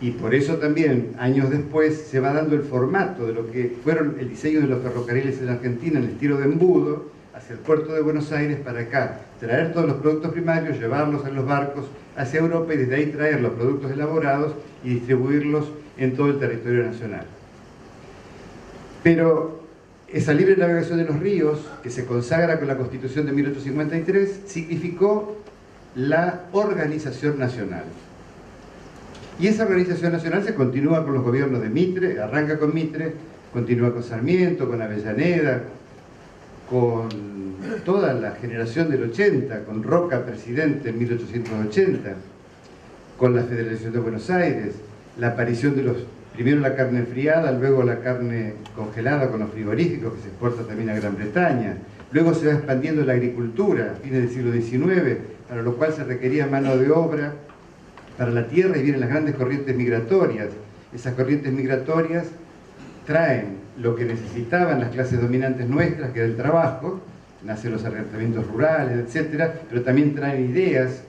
Y por eso también, años después, se va dando el formato de lo que fueron el diseño de los ferrocarriles en la Argentina, en el estilo de embudo, hacia el puerto de Buenos Aires para acá, traer todos los productos primarios, llevarlos en los barcos hacia Europa y desde ahí traer los productos elaborados y distribuirlos en todo el territorio nacional. Pero esa libre navegación de los ríos, que se consagra con la Constitución de 1853, significó la organización nacional. Y esa organización nacional se continúa con los gobiernos de Mitre, arranca con Mitre, continúa con Sarmiento, con Avellaneda, con toda la generación del 80, con Roca presidente en 1880, con la Federación de Buenos Aires, la aparición de primero la carne enfriada, luego la carne congelada con los frigoríficos que se exporta también a Gran Bretaña. Luego se va expandiendo la agricultura a fines del siglo XIX, para lo cual se requería mano de obra para la tierra y vienen las grandes corrientes migratorias. Esas corrientes migratorias traen lo que necesitaban las clases dominantes nuestras, que era el trabajo, nacen los asentamientos rurales, etc., pero también traen ideas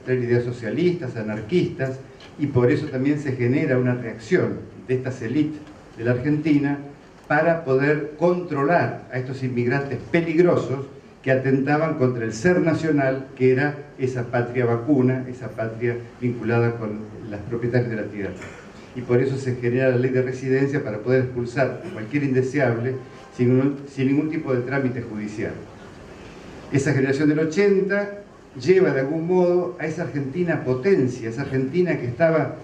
socialistas, anarquistas, y por eso también se genera una reacción de estas élites de la Argentina para poder controlar a estos inmigrantes peligrosos que atentaban contra el ser nacional, que era esa patria vacuna, esa patria vinculada con los propietarios de la tierra. Y por eso se genera la ley de residencia para poder expulsar a cualquier indeseable sin ningún tipo de trámite judicial. Esa generación del 80 lleva de algún modo a esa Argentina potencia, esa Argentina que estaba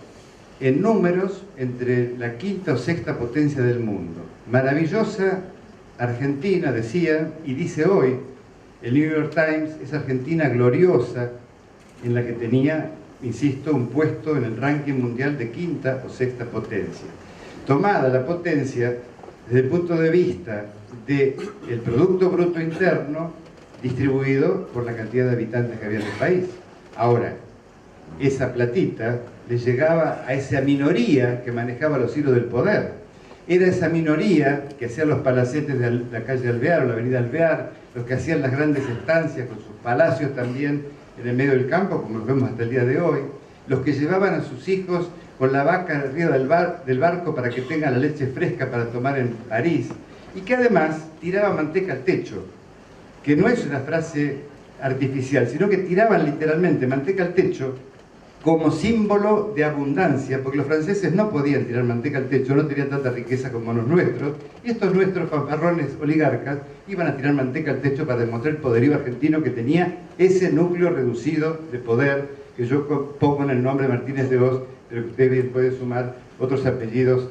en números entre la quinta o sexta potencia del mundo. Maravillosa Argentina, decía, y dice hoy el New York Times, esa Argentina gloriosa en la que tenía, insisto, un puesto en el ranking mundial de quinta o sexta potencia. Tomada la potencia desde el punto de vista del Producto Bruto Interno distribuido por la cantidad de habitantes que había en el país. Ahora, esa platita le llegaba a esa minoría que manejaba los hilos del poder. Era esa minoría que hacían los palacetes de la calle Alvear o la avenida Alvear, los que hacían las grandes estancias con sus palacios también en el medio del campo, como los vemos hasta el día de hoy, los que llevaban a sus hijos con la vaca arriba del barco para que tengan la leche fresca para tomar en París, y que además tiraba manteca al techo, que no es una frase artificial, sino que tiraban literalmente manteca al techo como símbolo de abundancia, porque los franceses no podían tirar manteca al techo, no tenían tanta riqueza como los nuestros, y estos nuestros fanfarrones oligarcas iban a tirar manteca al techo para demostrar el poderío argentino que tenía ese núcleo reducido de poder que yo pongo en el nombre Martínez de Hoz, pero que usted bien puede sumar otros apellidos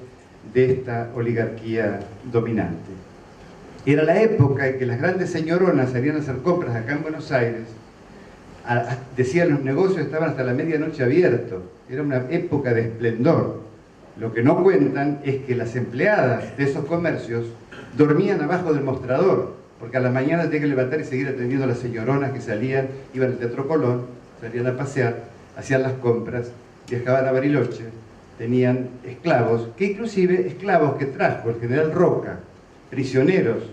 de esta oligarquía dominante. Era la época en que las grandes señoronas salían a hacer compras acá en Buenos Aires. Decían, los negocios estaban hasta la medianoche abiertos. Era una época de esplendor. Lo que no cuentan es que las empleadas de esos comercios dormían abajo del mostrador, porque a la mañana tenían que levantar y seguir atendiendo a las señoronas que salían, iban al Teatro Colón, salían a pasear, hacían las compras, viajaban a Bariloche, tenían esclavos, que inclusive esclavos que trajo el general Roca, prisioneros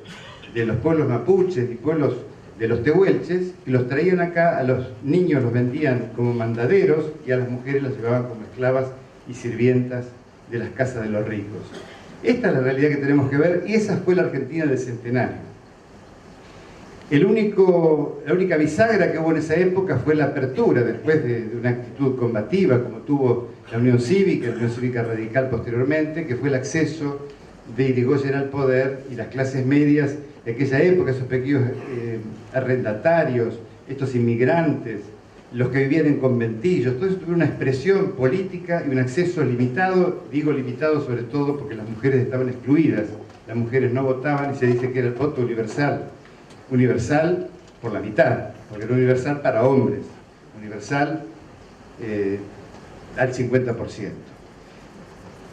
de los pueblos mapuches y pueblos de los tehuelches, y los traían acá, a los niños los vendían como mandaderos y a las mujeres las llevaban como esclavas y sirvientas de las casas de los ricos. Esta es la realidad que tenemos que ver, y esa fue la Argentina del centenario. La única bisagra que hubo en esa época fue la apertura, después de una actitud combativa como tuvo la Unión Cívica Radical posteriormente, que fue el acceso de Irigoyen al poder y las clases medias de aquella época, esos pequeños arrendatarios, estos inmigrantes los que vivían en conventillos, todo eso tuvo una expresión política y un acceso limitado, digo limitado sobre todo porque las mujeres estaban excluidas, las mujeres no votaban y se dice que era el voto universal, universal por la mitad, porque era universal para hombres, universal al 50%.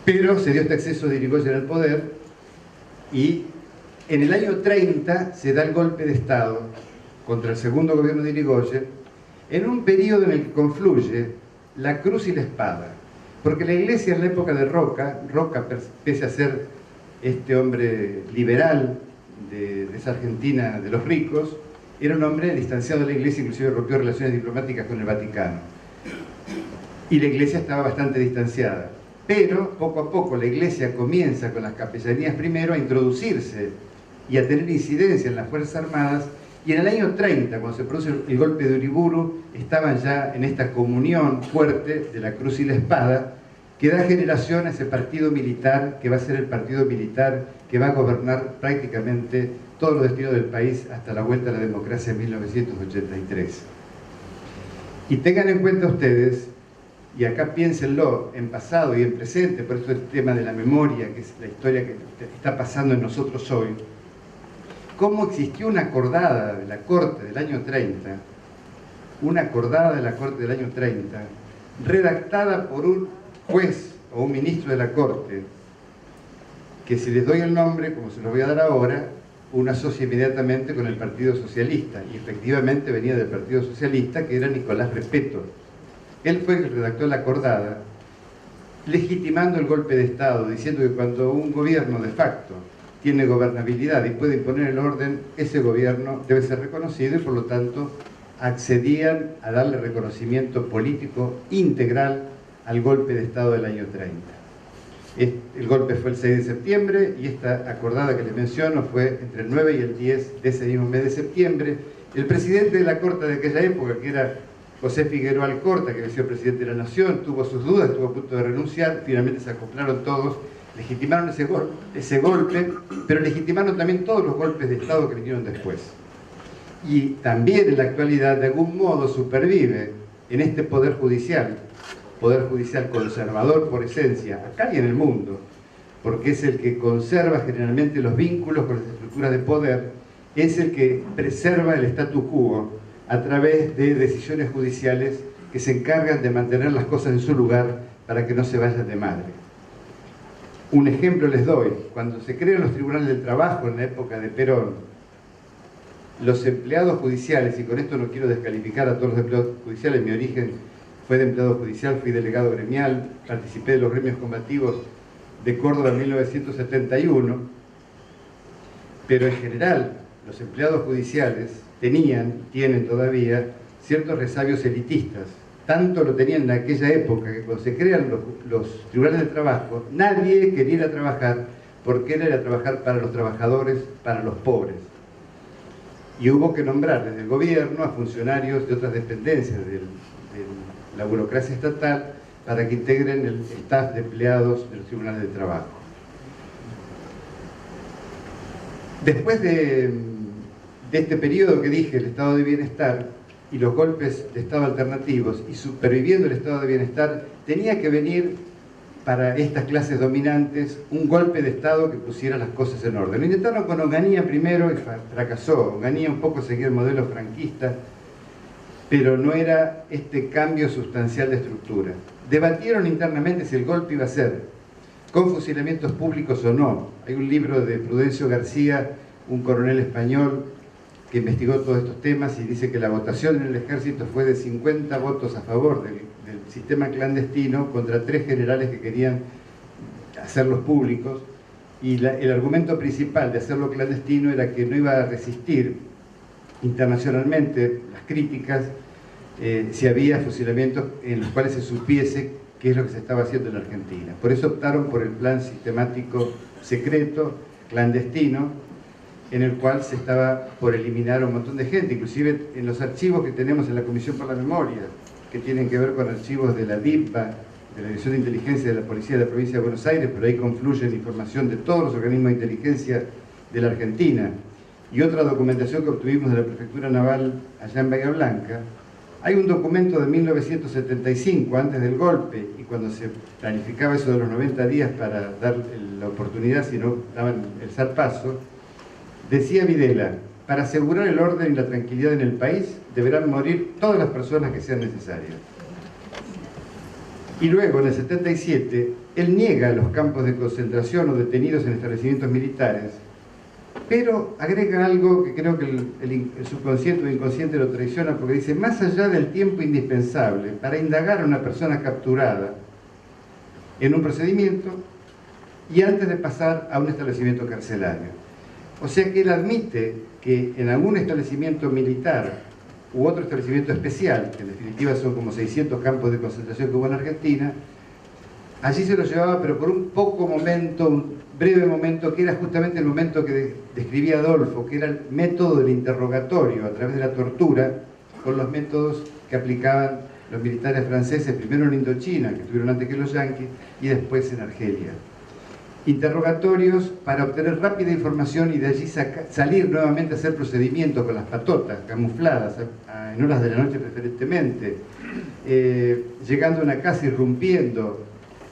Pero se dio este acceso de Irigoyen al poder y en el año 30 se da el golpe de Estado contra el segundo gobierno de Irigoyen, en un periodo en el que confluye la cruz y la espada. Porque la Iglesia en la época de Roca, pese a ser este hombre liberal de esa Argentina de los ricos, era un hombre distanciado de la Iglesia, inclusive rompió relaciones diplomáticas con el Vaticano. Y la Iglesia estaba bastante distanciada. Pero poco a poco la Iglesia comienza con las capellanías primero a introducirse y a tener incidencia en las Fuerzas Armadas, y en el año 30, cuando se produce el golpe de Uriburu, estaban ya en esta comunión fuerte de la cruz y la espada, que da generación a ese partido militar, que va a ser el partido militar que va a gobernar prácticamente todos los destinos del país hasta la vuelta a la democracia en 1983. Y tengan en cuenta ustedes, y acá piénsenlo en pasado y en presente, por eso el tema de la memoria, que es la historia que está pasando en nosotros hoy, cómo existió una acordada de la Corte del año 30, redactada por un juez o un ministro de la Corte, que si les doy el nombre, como se los voy a dar ahora, uno asocia inmediatamente con el Partido Socialista, y efectivamente venía del Partido Socialista, que era Nicolás Repetto. Él fue el que redactó la acordada, legitimando el golpe de Estado, diciendo que cuando un gobierno de facto tiene gobernabilidad y puede imponer el orden, ese gobierno debe ser reconocido y por lo tanto accedían a darle reconocimiento político integral al golpe de Estado del año 30. El golpe fue el 6 de septiembre y esta acordada que les menciono fue entre el 9 y el 10 de ese mismo mes de septiembre. El presidente de la Corte de aquella época, que era José Figueroa Alcorta, que había sido presidente de la Nación, tuvo sus dudas, estuvo a punto de renunciar, finalmente se acoplaron todos, legitimaron ese golpe, pero legitimaron también todos los golpes de Estado que vinieron después. Y también en la actualidad, de algún modo, supervive en este poder judicial conservador por esencia, acá y en el mundo, porque es el que conserva generalmente los vínculos con las estructuras de poder, es el que preserva el statu quo a través de decisiones judiciales que se encargan de mantener las cosas en su lugar para que no se vayan de madre. Un ejemplo les doy. Cuando se crean los tribunales del trabajo en la época de Perón, los empleados judiciales, y con esto no quiero descalificar a todos los empleados judiciales, mi origen fue de empleado judicial, fui delegado gremial, participé de los gremios combativos de Córdoba en 1971, pero en general los empleados judiciales tienen todavía ciertos resabios elitistas. Tanto lo tenían en aquella época que cuando se crean los tribunales de trabajo, nadie quería ir a trabajar porque era ir a trabajar para los trabajadores, para los pobres. Y hubo que nombrar desde el gobierno a funcionarios de otras dependencias de la burocracia estatal para que integren el staff de empleados de los tribunales de trabajo. Después de este periodo que dije, el estado de bienestar y los golpes de estado alternativos y superviviendo el estado de bienestar, tenía que venir para estas clases dominantes un golpe de estado que pusiera las cosas en orden. Lo intentaron con Onganía primero y fracasó. Onganía un poco seguía el modelo franquista, pero no era este cambio sustancial de estructura. Debatieron internamente si el golpe iba a ser con fusilamientos públicos o no. Hay un libro de Prudencio García, un coronel español, que investigó todos estos temas y dice que la votación en el ejército fue de 50 votos a favor del sistema clandestino contra 3 generales que querían hacerlos públicos, y el argumento principal de hacerlo clandestino era que no iba a resistir internacionalmente las críticas si había fusilamientos en los cuales se supiese qué es lo que se estaba haciendo en la Argentina. Por eso optaron por el plan sistemático secreto, clandestino, en el cual se estaba por eliminar a un montón de gente, inclusive en los archivos que tenemos en la Comisión por la Memoria, que tienen que ver con archivos de la DIPA, de la Dirección de Inteligencia de la Policía de la Provincia de Buenos Aires, pero ahí confluyen información de todos los organismos de inteligencia de la Argentina, y otra documentación que obtuvimos de la Prefectura Naval allá en Bahía Blanca, Hay un documento de 1975, antes del golpe, y cuando se planificaba eso de los 90 días para dar la oportunidad, si no daban el zarpazo, decía Videla: para asegurar el orden y la tranquilidad en el país, deberán morir todas las personas que sean necesarias. Y luego, en el 77, él niega los campos de concentración o detenidos en establecimientos militares, pero agrega algo que creo que el subconsciente o inconsciente lo traiciona, porque dice: más allá del tiempo indispensable para indagar a una persona capturada en un procedimiento y antes de pasar a un establecimiento carcelario. O sea que él admite que en algún establecimiento militar u otro establecimiento especial, que en definitiva son como 600 campos de concentración que hubo en Argentina, allí se lo llevaba, pero por un poco momento, un breve momento, que era justamente el momento que describía Adolfo, que era el método del interrogatorio a través de la tortura, con los métodos que aplicaban los militares franceses, primero en Indochina, que estuvieron antes que los yanquis, y después en Argelia. Interrogatorios para obtener rápida información y de allí salir nuevamente a hacer procedimientos con las patotas, camufladas, en horas de la noche preferentemente, llegando a una casa, irrumpiendo,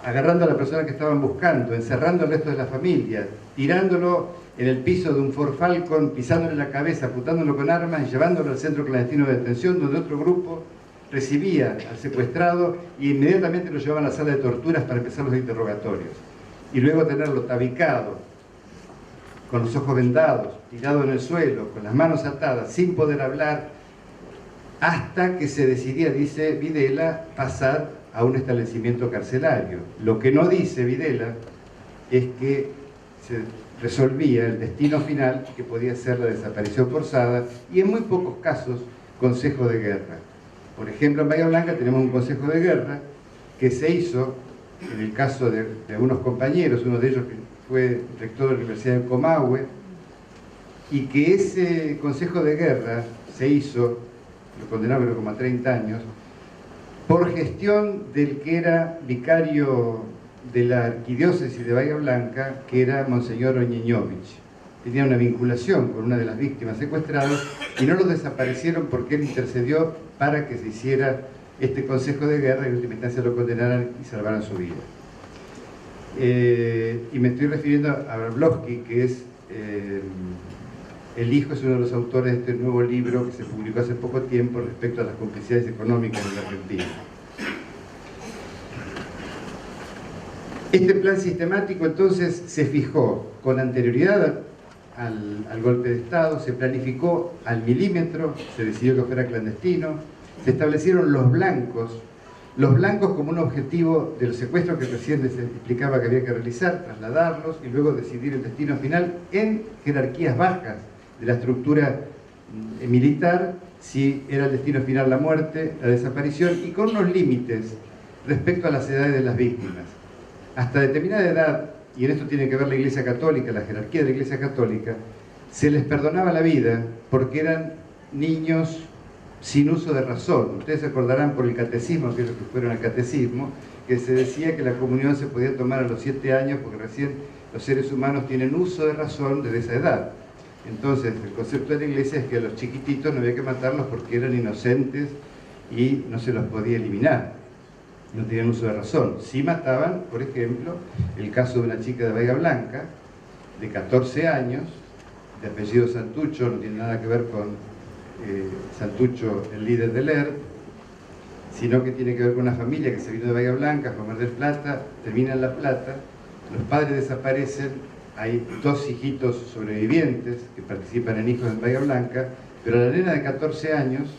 agarrando a la persona que estaban buscando, encerrando al resto de la familia, tirándolo en el piso de un Ford Falcon, pisándole la cabeza, apuntándolo con armas y llevándolo al centro clandestino de detención, donde otro grupo recibía al secuestrado y inmediatamente lo llevaban a la sala de torturas para empezar los interrogatorios. Y luego tenerlo tabicado, con los ojos vendados, tirado en el suelo, con las manos atadas, sin poder hablar, hasta que se decidía, dice Videla, pasar a un establecimiento carcelario. Lo que no dice Videla es que se resolvía el destino final, que podía ser la desaparición forzada, y en muy pocos casos, consejo de guerra. Por ejemplo, en Bahía Blanca tenemos un consejo de guerra que se hizo en el caso de algunos compañeros, uno de ellos que fue rector de la Universidad de Comahue, y que ese consejo de guerra se hizo, lo condenaron como a 30 años, por gestión del que era vicario de la arquidiócesis de Bahía Blanca, que era Monseñor Oñeñovich. Tenía una vinculación con una de las víctimas secuestradas y no lo desaparecieron porque él intercedió para que se hiciera este consejo de guerra y en última instancia lo condenaran y salvaran su vida. Y me estoy refiriendo a Broflovsky, que es el hijo, es uno de los autores de este nuevo libro que se publicó hace poco tiempo respecto a las complicidades económicas en la Argentina. Este plan sistemático entonces se fijó con anterioridad al golpe de Estado, se planificó al milímetro, se decidió que fuera clandestino, se establecieron los blancos como un objetivo del secuestro que recién les explicaba que había que realizar, trasladarlos y luego decidir el destino final en jerarquías bajas de la estructura militar, si era el destino final la muerte, la desaparición, y con unos límites respecto a las edades de las víctimas. Hasta determinada edad, y en esto tiene que ver la Iglesia Católica, la jerarquía de la Iglesia Católica, se les perdonaba la vida porque eran niños sin uso de razón. Ustedes se acordarán por el catecismo, aquellos que fueron al catecismo, que se decía que la comunión se podía tomar a los 7 años porque recién los seres humanos tienen uso de razón desde esa edad. Entonces, el concepto de la Iglesia es que a los chiquititos no había que matarlos porque eran inocentes y no se los podía eliminar. No tenían uso de razón. Sí mataban, por ejemplo, el caso de una chica de Bahía Blanca, de 14 años, de apellido Santucho, no tiene nada que ver con Santucho, el líder del ERP, sino que tiene que ver con una familia que se vino de Bahía Blanca, fue a Mar del Plata, termina en La Plata, los padres desaparecen, hay 2 hijitos sobrevivientes que participan en Hijos en Bahía Blanca, pero a la nena de 14 años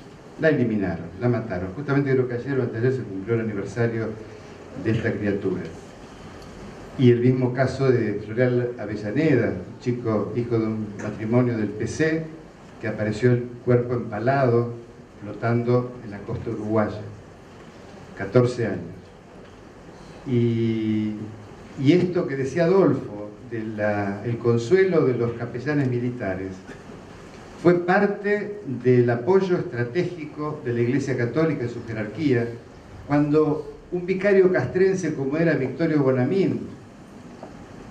la eliminaron, la mataron. Justamente creo que ayer o anteayer se cumplió el aniversario de esta criatura. Y el mismo caso de Floreal Avellaneda, un chico hijo de un matrimonio del PC, que apareció el cuerpo empalado, flotando en la costa uruguaya. 14 años. Y esto que decía Adolfo, el consuelo de los capellanes militares, fue parte del apoyo estratégico de la Iglesia Católica en su jerarquía, cuando un vicario castrense como era Victorio Bonamín,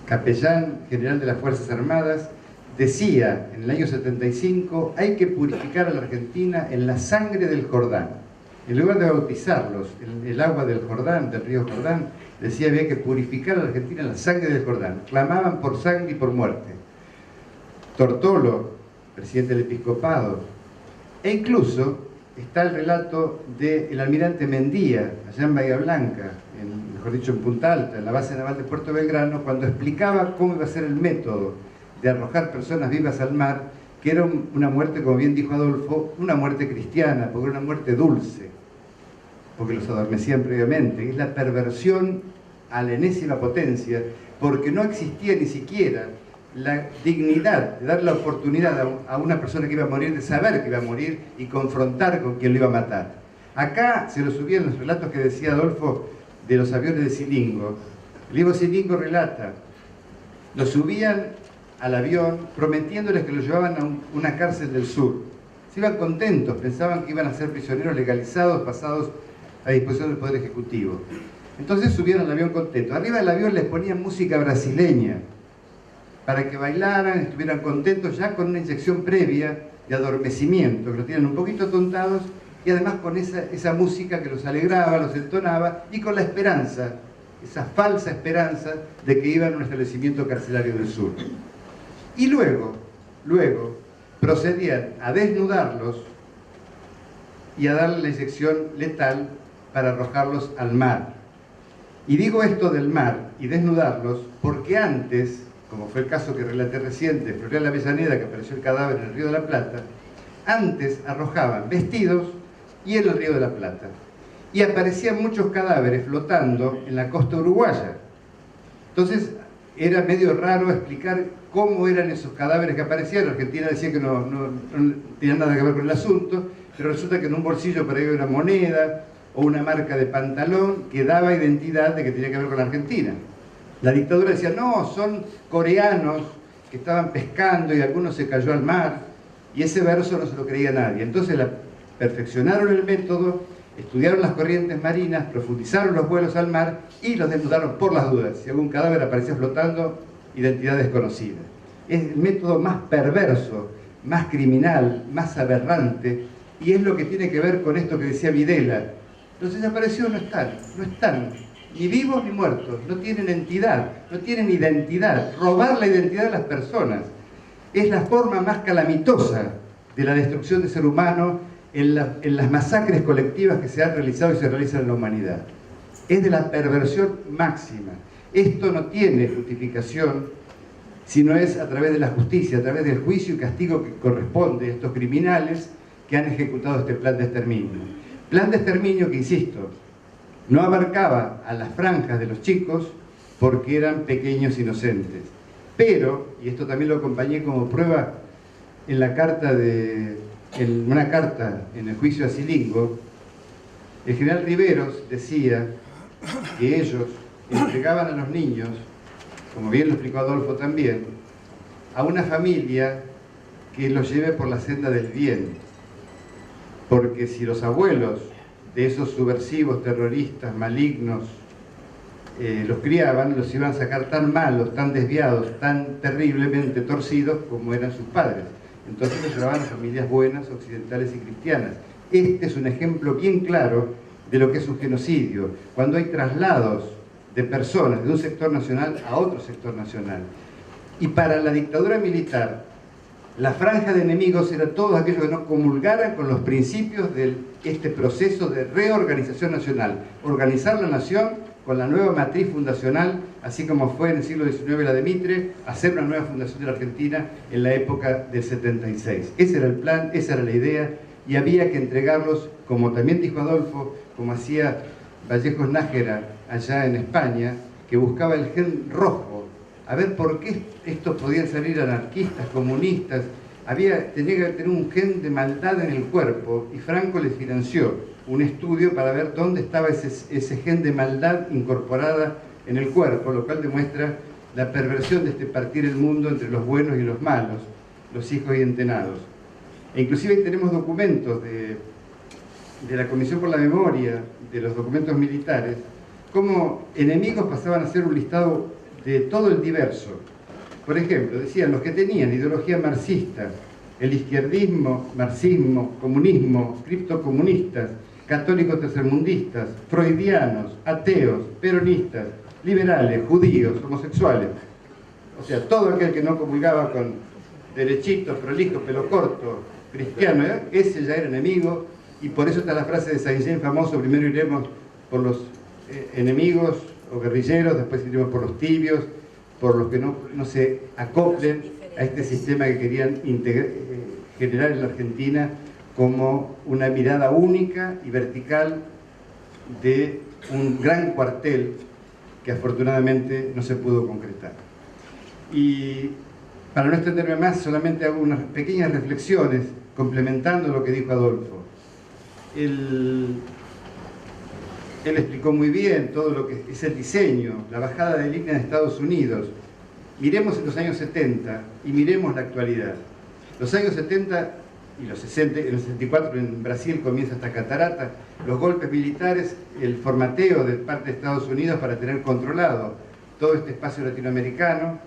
capellán general de las Fuerzas Armadas, decía en el año 75: hay que purificar a la Argentina en la sangre del Jordán. en lugar de bautizarlos en el agua del Jordán, del río Jordán, decía había que purificar a la Argentina en la sangre del Jordán. Clamaban por sangre y por muerte. Tortolo, presidente del episcopado, e incluso está el relato del almirante Mendía, allá en Bahía Blanca, mejor dicho en Punta Alta, en la base naval de Puerto Belgrano, cuando explicaba cómo iba a ser el método de arrojar personas vivas al mar, que era una muerte, como bien dijo Adolfo, una muerte cristiana, porque era una muerte dulce, porque los adormecían previamente. Es la perversión a la enésima potencia, porque no existía ni siquiera la dignidad de dar la oportunidad a una persona que iba a morir, de saber que iba a morir y confrontar con quien lo iba a matar. Acá se lo subían los relatos que decía Adolfo de los aviones de Silingo. El libro Silingo relata, lo subían al avión prometiéndoles que lo llevaban a una cárcel del sur. Se iban contentos, pensaban que iban a ser prisioneros legalizados, pasados a disposición del Poder Ejecutivo. Entonces subieron al avión contentos. Arriba del avión les ponían música brasileña para que bailaran, estuvieran contentos, ya con una inyección previa de adormecimiento, que los tienen un poquito atontados, y además con esa música que los alegraba, los entonaba, y con la esperanza, esa falsa esperanza de que iban a un establecimiento carcelario del sur. Y luego procedían a desnudarlos y a darle la inyección letal para arrojarlos al mar. Y digo esto del mar y desnudarlos porque antes, como fue el caso que relaté reciente, Florial Avellaneda, que apareció el cadáver en el Río de la Plata, antes arrojaban vestidos y en el Río de la Plata. Y aparecían muchos cadáveres flotando en la costa uruguaya. Entonces era medio raro explicar cómo eran esos cadáveres que aparecían. Argentina decía que no tenía nada que ver con el asunto, pero resulta que en un bolsillo por ahí había una moneda o una marca de pantalón que daba identidad de que tenía que ver con la Argentina. La dictadura decía, no, son coreanos que estaban pescando y alguno se cayó al mar, y ese verso no se lo creía nadie. Entonces perfeccionaron el método, estudiaron las corrientes marinas, profundizaron los vuelos al mar y los desnudaron por las dudas. Si algún cadáver aparecía flotando, identidad desconocida. Es el método más perverso, más criminal, más aberrante, y es lo que tiene que ver con esto que decía Videla. Los desaparecidos no están ni vivos ni muertos, no tienen entidad, no tienen identidad. Robar la identidad de las personas es la forma más calamitosa de la destrucción del ser humano en las masacres colectivas que se han realizado y se realizan en la humanidad. Es de la perversión máxima. Esto no tiene justificación si no es a través de la justicia, a través del juicio y castigo que corresponde a estos criminales que han ejecutado este plan de exterminio. Plan de exterminio que, insisto, no abarcaba a las franjas de los chicos porque eran pequeños inocentes. Pero, y esto también lo acompañé como prueba en la carta en una carta en el juicio a Silingo, el general Riveros decía que ellos entregaban a los niños, como bien lo explicó Adolfo también, a una familia que los lleve por la senda del bien. Porque si los abuelos de esos subversivos, terroristas, malignos, los criaban, los iban a sacar tan malos, tan desviados, tan terriblemente torcidos como eran sus padres. Entonces los llevaban a familias buenas, occidentales y cristianas. Este es un ejemplo bien claro de lo que es un genocidio, cuando hay traslados de personas de un sector nacional a otro sector nacional. Y para la dictadura militar, la franja de enemigos era todos aquellos que no comulgaran con los principios de este proceso de reorganización nacional. Organizar la nación con la nueva matriz fundacional, así como fue en el siglo XIX la de Mitre, hacer una nueva fundación de la Argentina en la época del 76. Ese era el plan, esa era la idea, y había que entregarlos, como también dijo Adolfo, como hacía Vallejos Nájera allá en España, que buscaba el gen rojo, a ver por qué estos podían salir anarquistas, comunistas. Tenía que tener un gen de maldad en el cuerpo, y Franco les financió un estudio para ver dónde estaba ese gen de maldad incorporada en el cuerpo, lo cual demuestra la perversión de este partir el mundo entre los buenos y los malos, los hijos y entenados. E inclusive ahí tenemos documentos de la Comisión por la Memoria, de los documentos militares, cómo enemigos pasaban a ser un listado de todo el diverso. Por ejemplo, decían los que tenían ideología marxista, el izquierdismo, marxismo, comunismo, criptocomunistas, católicos tercermundistas, freudianos, ateos, peronistas, liberales, judíos, homosexuales. O sea, todo aquel que no comulgaba con derechitos, prolijos, pelo corto, cristiano, ese ya era enemigo, y por eso está la frase de Saint-Jean famoso: primero iremos por los enemigos o guerrilleros, después iremos por los tibios, por los que no se acoplen a este sistema que querían generar en la Argentina como una mirada única y vertical de un gran cuartel que afortunadamente no se pudo concretar. Y para no extenderme más, solamente hago unas pequeñas reflexiones complementando lo que dijo Adolfo. Él explicó muy bien todo lo que es el diseño, la bajada de línea de Estados Unidos. Miremos en los años 70 y miremos la actualidad. Los años 70 y los 60, en el 64 en Brasil comienza esta catarata, los golpes militares, el formateo de parte de Estados Unidos para tener controlado todo este espacio latinoamericano,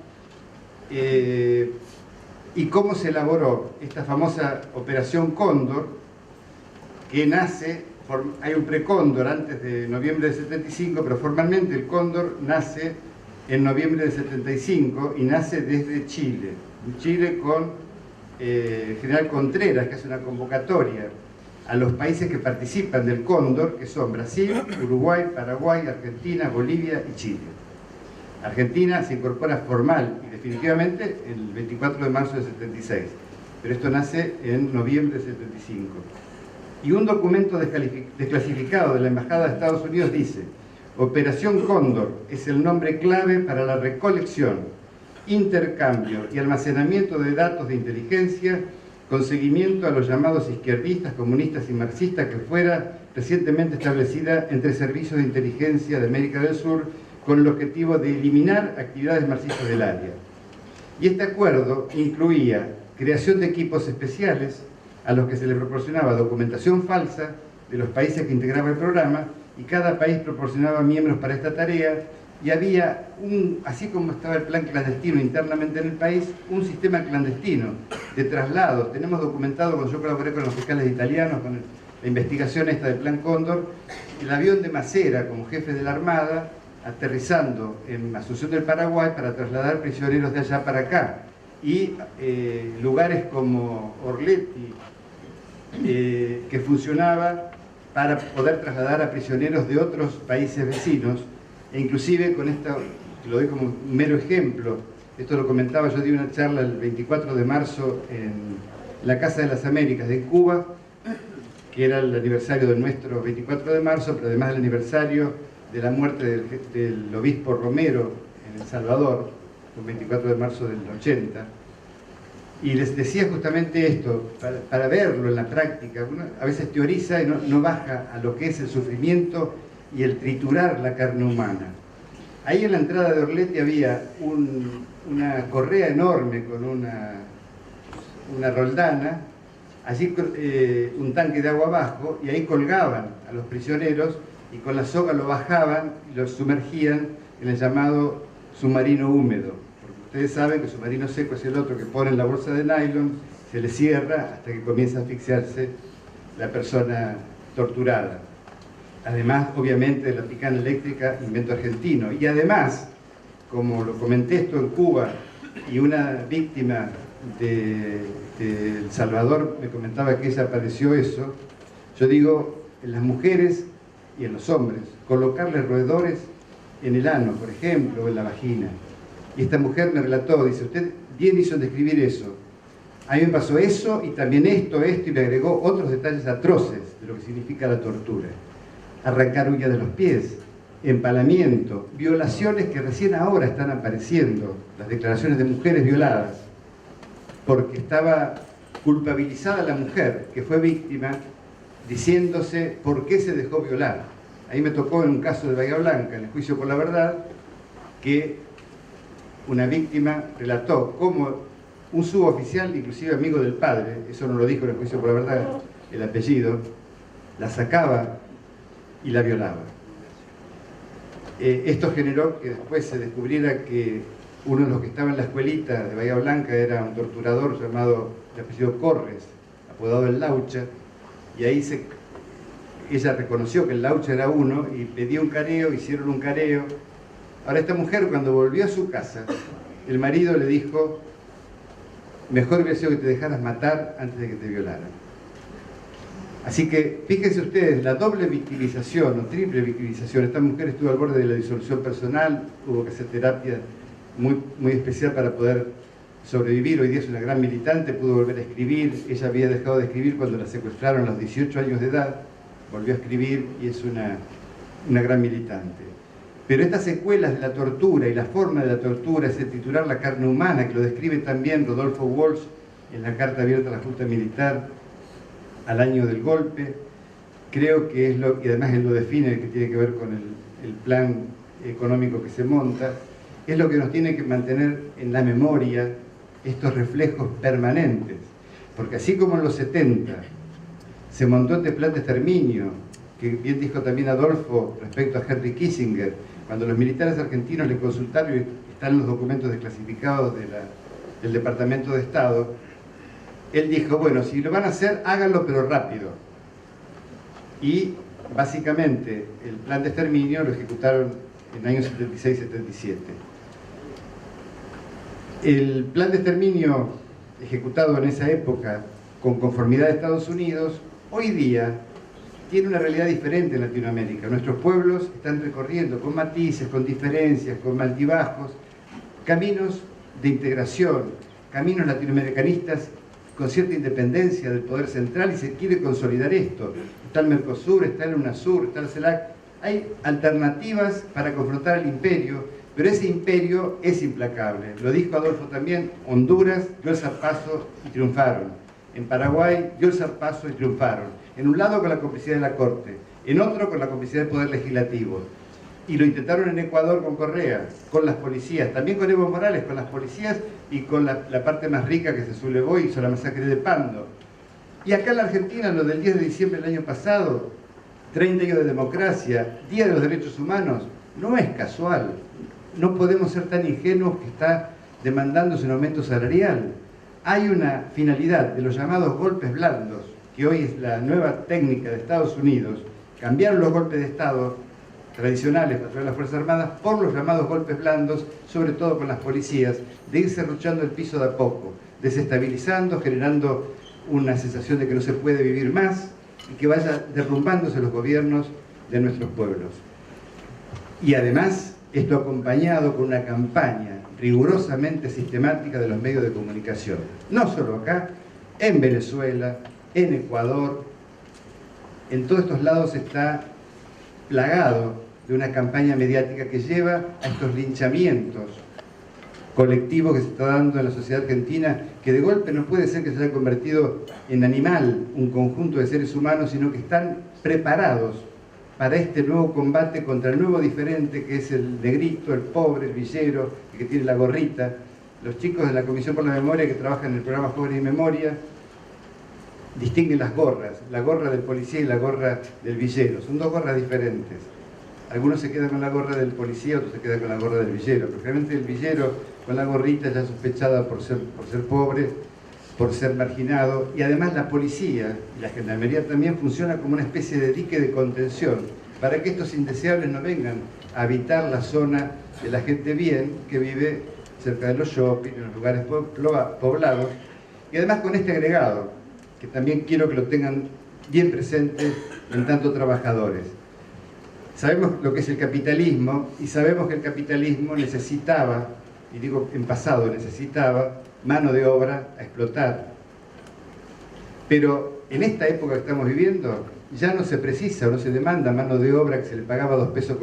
y cómo se elaboró esta famosa Operación Cóndor, que nace, hay un precóndor antes de noviembre del 75, pero formalmente el Cóndor nace en noviembre del 75 y nace desde Chile. Chile con el general Contreras, que hace una convocatoria a los países que participan del Cóndor, que son Brasil, Uruguay, Paraguay, Argentina, Bolivia y Chile. Argentina se incorpora formal y definitivamente el 24 de marzo del 76, pero esto nace en noviembre del 75. Y un documento desclasificado de la Embajada de Estados Unidos dice: Operación Cóndor es el nombre clave para la recolección, intercambio y almacenamiento de datos de inteligencia con seguimiento a los llamados izquierdistas, comunistas y marxistas que fuera recientemente establecida entre servicios de inteligencia de América del Sur con el objetivo de eliminar actividades marxistas del área. Y este acuerdo incluía creación de equipos especiales a los que se les proporcionaba documentación falsa de los países que integraban el programa, y cada país proporcionaba miembros para esta tarea, y había, así como estaba el plan clandestino internamente en el país, un sistema clandestino de traslados. Tenemos documentado, cuando yo colaboré con los fiscales italianos, con la investigación esta del plan Cóndor, el avión de Macera como jefe de la Armada, aterrizando en Asunción del Paraguay para trasladar prisioneros de allá para acá, y lugares como Orletti, que funcionaba para poder trasladar a prisioneros de otros países vecinos, e inclusive con esto, lo doy como un mero ejemplo, esto lo comentaba, yo di una charla el 24 de marzo en la Casa de las Américas de Cuba, que era el aniversario de nuestro 24 de marzo, pero además el aniversario de la muerte del obispo Romero en El Salvador, el 24 de marzo del 80, y les decía justamente esto, para verlo en la práctica. Uno a veces teoriza y no baja a lo que es el sufrimiento y el triturar la carne humana. Ahí en la entrada de Orletti había una correa enorme con una roldana, allí un tanque de agua abajo, y ahí colgaban a los prisioneros y con la soga lo bajaban y los sumergían en el llamado submarino húmedo. Porque ustedes saben que el submarino seco es el otro que ponen la bolsa de nylon, se le cierra hasta que comienza a asfixiarse la persona torturada. Además, obviamente, de la picana eléctrica, invento argentino. Y además, como lo comenté esto en Cuba, y una víctima de El Salvador me comentaba que ella padeció eso, yo digo, en las mujeres y en los hombres, colocarle roedores en el ano, por ejemplo, o en la vagina. Y esta mujer me relató, dice, usted bien hizo en describir eso. A mí me pasó eso y también esto, y me agregó otros detalles atroces de lo que significa la tortura. Arrancar uñas de los pies, empalamiento, violaciones que recién ahora están apareciendo, las declaraciones de mujeres violadas, porque estaba culpabilizada la mujer que fue víctima, diciéndose por qué se dejó violar. Ahí me tocó en un caso de Bahía Blanca, en el juicio por la verdad, que una víctima relató cómo un suboficial, inclusive amigo del padre, eso no lo dijo en el juicio por la verdad, el apellido, la sacaba y la violaba. Esto generó que después se descubriera que uno de los que estaba en la escuelita de Bahía Blanca era un torturador llamado, de apellido Corres, apodado El Laucha, y ahí se ella reconoció que el Laucha era uno y pidió un careo, hicieron un careo. Ahora esta mujer, cuando volvió a su casa, el marido le dijo: mejor hubiera sido que te dejaras matar antes de que te violaran. Así que fíjense ustedes, la doble victimización o triple victimización. Esta mujer estuvo al borde de la disolución personal, hubo que hacer terapia muy especial para poder sobrevivir. Hoy día es una gran militante, pudo volver a escribir. Ella había dejado de escribir cuando la secuestraron a los 18 años de edad, volvió a escribir y es una gran militante. Pero estas secuelas de la tortura y la forma de la tortura, ese titular La carne humana, que lo describe también Rodolfo Walsh en la carta abierta a la Junta Militar al año del golpe, creo que es lo, y además él lo define, que tiene que ver con el plan económico que se monta, es lo que nos tiene que mantener en la memoria estos reflejos permanentes. Porque así como en los 70 se montó este plan de exterminio, que bien dijo también Adolfo respecto a Henry Kissinger, cuando los militares argentinos le consultaron, y están los documentos desclasificados del Departamento de Estado, él dijo: bueno, si lo van a hacer, háganlo pero rápido. Y básicamente el plan de exterminio lo ejecutaron en años 76-77. El plan de exterminio ejecutado en esa época, con conformidad de Estados Unidos, hoy día tiene una realidad diferente en Latinoamérica. Nuestros pueblos están recorriendo con matices, con diferencias, con altibajos, caminos de integración, caminos latinoamericanistas con cierta independencia del poder central, y se quiere consolidar esto. Está el Mercosur, está el UNASUR, está el CELAC. Hay alternativas para confrontar al imperio, pero ese imperio es implacable. Lo dijo Adolfo también: Honduras dio el zarpazo y triunfaron. En Paraguay dio el zarpazo y triunfaron. En un lado con la complicidad de la Corte, en otro con la complicidad del Poder Legislativo. Y lo intentaron en Ecuador con Correa, con las policías, también con Evo Morales, con las policías y con la parte más rica que se sublevó y hizo la masacre de Pando. Y acá en la Argentina, lo del 10 de diciembre del año pasado, 30 años de democracia, Día de los Derechos Humanos, no es casual. No podemos ser tan ingenuos que está demandándose un aumento salarial. Hay una finalidad de los llamados golpes blandos, que hoy es la nueva técnica de Estados Unidos. Cambiaron los golpes de Estado tradicionales para traer las Fuerzas Armadas por los llamados golpes blandos, sobre todo con las policías, de ir serruchando el piso de a poco, desestabilizando, generando una sensación de que no se puede vivir más y que vaya derrumbándose los gobiernos de nuestros pueblos. Y además, esto acompañado con una campaña rigurosamente sistemática de los medios de comunicación, no solo acá, en Venezuela, en Ecuador, en todos estos lados está plagado de una campaña mediática que lleva a estos linchamientos colectivos que se está dando en la sociedad argentina, que de golpe no puede ser que se haya convertido en animal, un conjunto de seres humanos, sino que están preparados para este nuevo combate contra el nuevo diferente, que es el negrito, el pobre, el villero, el que tiene la gorrita. Los chicos de la Comisión por la Memoria, que trabajan en el programa Jóvenes y Memoria, distinguen las gorras, la gorra del policía y la gorra del villero. Son dos gorras diferentes. Algunos se quedan con la gorra del policía, otros se quedan con la gorra del villero. Pero realmente el villero con la gorrita ya sospechada por ser pobre, por ser marginado. Y además la policía y la gendarmería también funciona como una especie de dique de contención para que estos indeseables no vengan a habitar la zona de la gente bien que vive cerca de los shopping, en los lugares poblados. Y además con este agregado, que también quiero que lo tengan bien presente en tanto trabajadores. Sabemos lo que es el capitalismo y sabemos que el capitalismo necesitaba, y digo en pasado, necesitaba mano de obra a explotar. Pero en esta época que estamos viviendo ya no se precisa o no se demanda mano de obra que se le pagaba 2,50 pesos,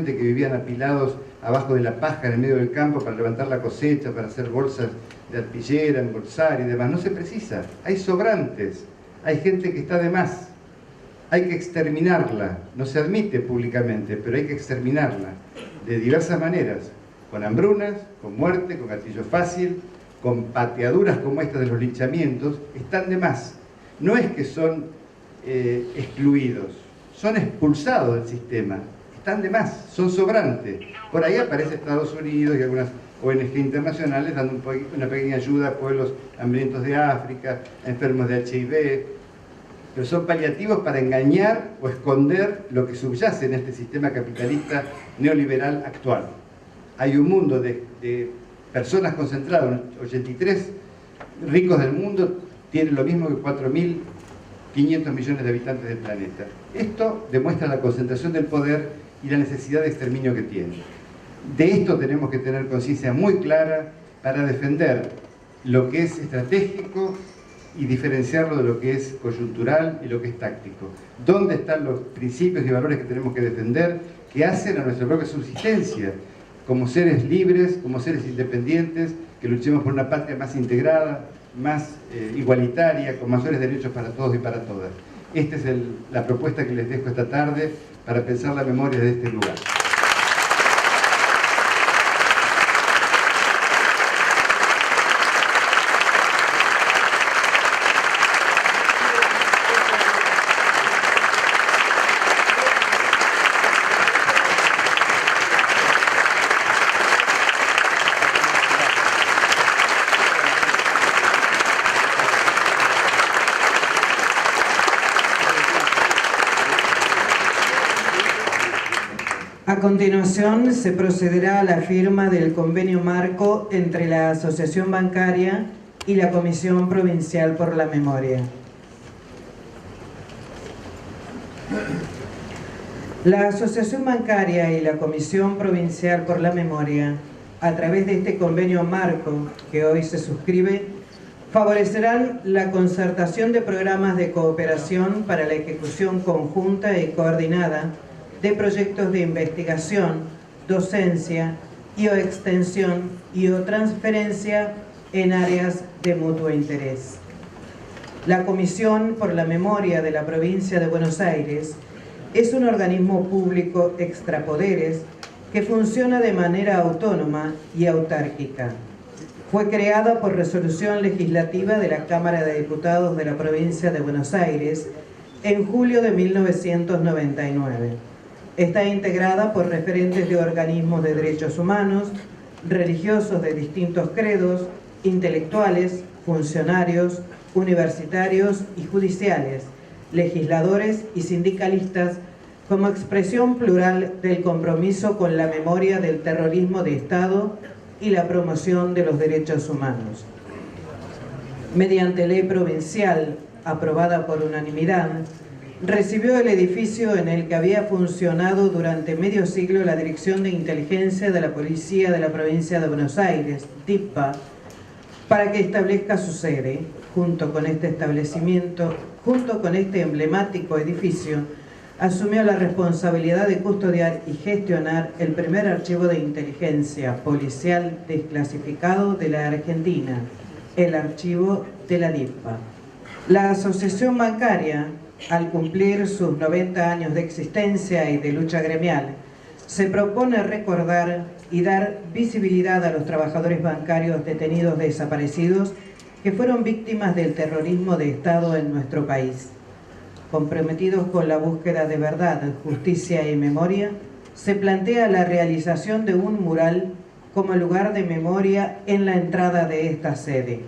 que vivían apilados abajo de la paja en el medio del campo para levantar la cosecha, para hacer bolsas de arpillera, embolsar y demás. No se precisa, hay sobrantes, hay gente que está de más. Hay que exterminarla, no se admite públicamente, pero hay que exterminarla de diversas maneras, con hambrunas, con muerte, con gatillo fácil, con pateaduras como estas de los linchamientos. Están de más. No es que son excluidos, son expulsados del sistema, están de más, son sobrantes. Por ahí aparece Estados Unidos y algunas ONG internacionales dando una pequeña ayuda a pueblos hambrientos de África, a enfermos de HIV, pero son paliativos para engañar o esconder lo que subyace en este sistema capitalista neoliberal actual. Hay un mundo de personas concentradas, 83 ricos del mundo tienen lo mismo que 4.500 millones de habitantes del planeta. Esto demuestra la concentración del poder y la necesidad de exterminio que tiene. De esto tenemos que tener conciencia muy clara para defender lo que es estratégico y diferenciarlo de lo que es coyuntural y lo que es táctico. ¿Dónde están los principios y valores que tenemos que defender, que hacen a nuestra propia subsistencia como seres libres, como seres independientes, que luchemos por una patria más integrada, más igualitaria, con mayores derechos para todos y para todas? Esta es la propuesta que les dejo esta tarde para pensar la memoria de este lugar. A continuación, se procederá a la firma del convenio marco entre la Asociación Bancaria y la Comisión Provincial por la Memoria. La Asociación Bancaria y la Comisión Provincial por la Memoria, a través de este convenio marco que hoy se suscribe, favorecerán la concertación de programas de cooperación para la ejecución conjunta y coordinada de proyectos de investigación, docencia y o extensión y o transferencia en áreas de mutuo interés. La Comisión por la Memoria de la Provincia de Buenos Aires es un organismo público extrapoderes que funciona de manera autónoma y autárquica. Fue creada por resolución legislativa de la Cámara de Diputados de la Provincia de Buenos Aires en julio de 1999. Está integrada por referentes de organismos de derechos humanos, religiosos de distintos credos, intelectuales, funcionarios, universitarios y judiciales, legisladores y sindicalistas, como expresión plural del compromiso con la memoria del terrorismo de Estado y la promoción de los derechos humanos. Mediante ley provincial aprobada por unanimidad, recibió el edificio en el que había funcionado durante medio siglo la Dirección de Inteligencia de la Policía de la Provincia de Buenos Aires, DIPA, para que establezca su sede. Junto con este emblemático edificio, asumió la responsabilidad de custodiar y gestionar el primer archivo de inteligencia policial desclasificado de la Argentina, el archivo de la DIPA. La Asociación Bancaria, al cumplir sus 90 años de existencia y de lucha gremial, se propone recordar y dar visibilidad a los trabajadores bancarios detenidos desaparecidos que fueron víctimas del terrorismo de Estado en nuestro país. Comprometidos con la búsqueda de verdad, justicia y memoria, se plantea la realización de un mural como lugar de memoria en la entrada de esta sede.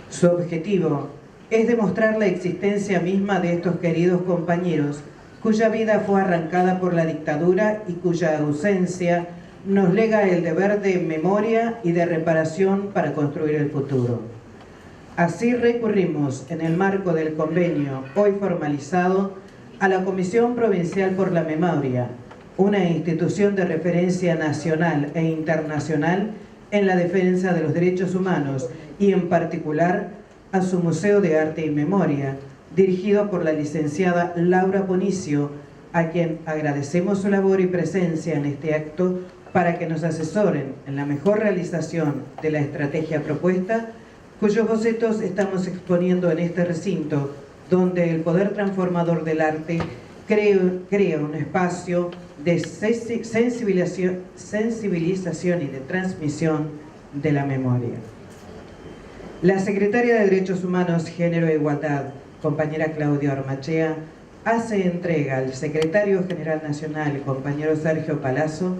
Su objetivo es demostrar la existencia misma de estos queridos compañeros, cuya vida fue arrancada por la dictadura y cuya ausencia nos lega el deber de memoria y de reparación para construir el futuro. Así recurrimos, en el marco del convenio hoy formalizado, a la Comisión Provincial por la Memoria, una institución de referencia nacional e internacional en la defensa de los derechos humanos y, en particular, a su Museo de Arte y Memoria, dirigido por la licenciada Laura Ponicio, a quien agradecemos su labor y presencia en este acto para que nos asesoren en la mejor realización de la estrategia propuesta, cuyos bocetos estamos exponiendo en este recinto, donde el poder transformador del arte crea un espacio de sensibilización y de transmisión de la memoria. La Secretaria de Derechos Humanos, Género e Igualdad, compañera Claudia Ormachea, hace entrega al Secretario General Nacional, compañero Sergio Palazzo,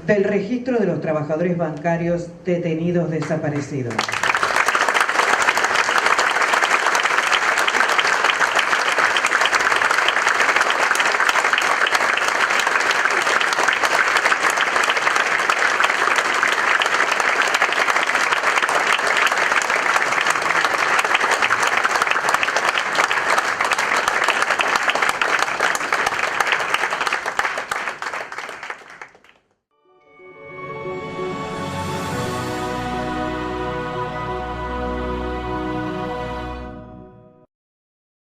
del registro de los trabajadores bancarios detenidos desaparecidos.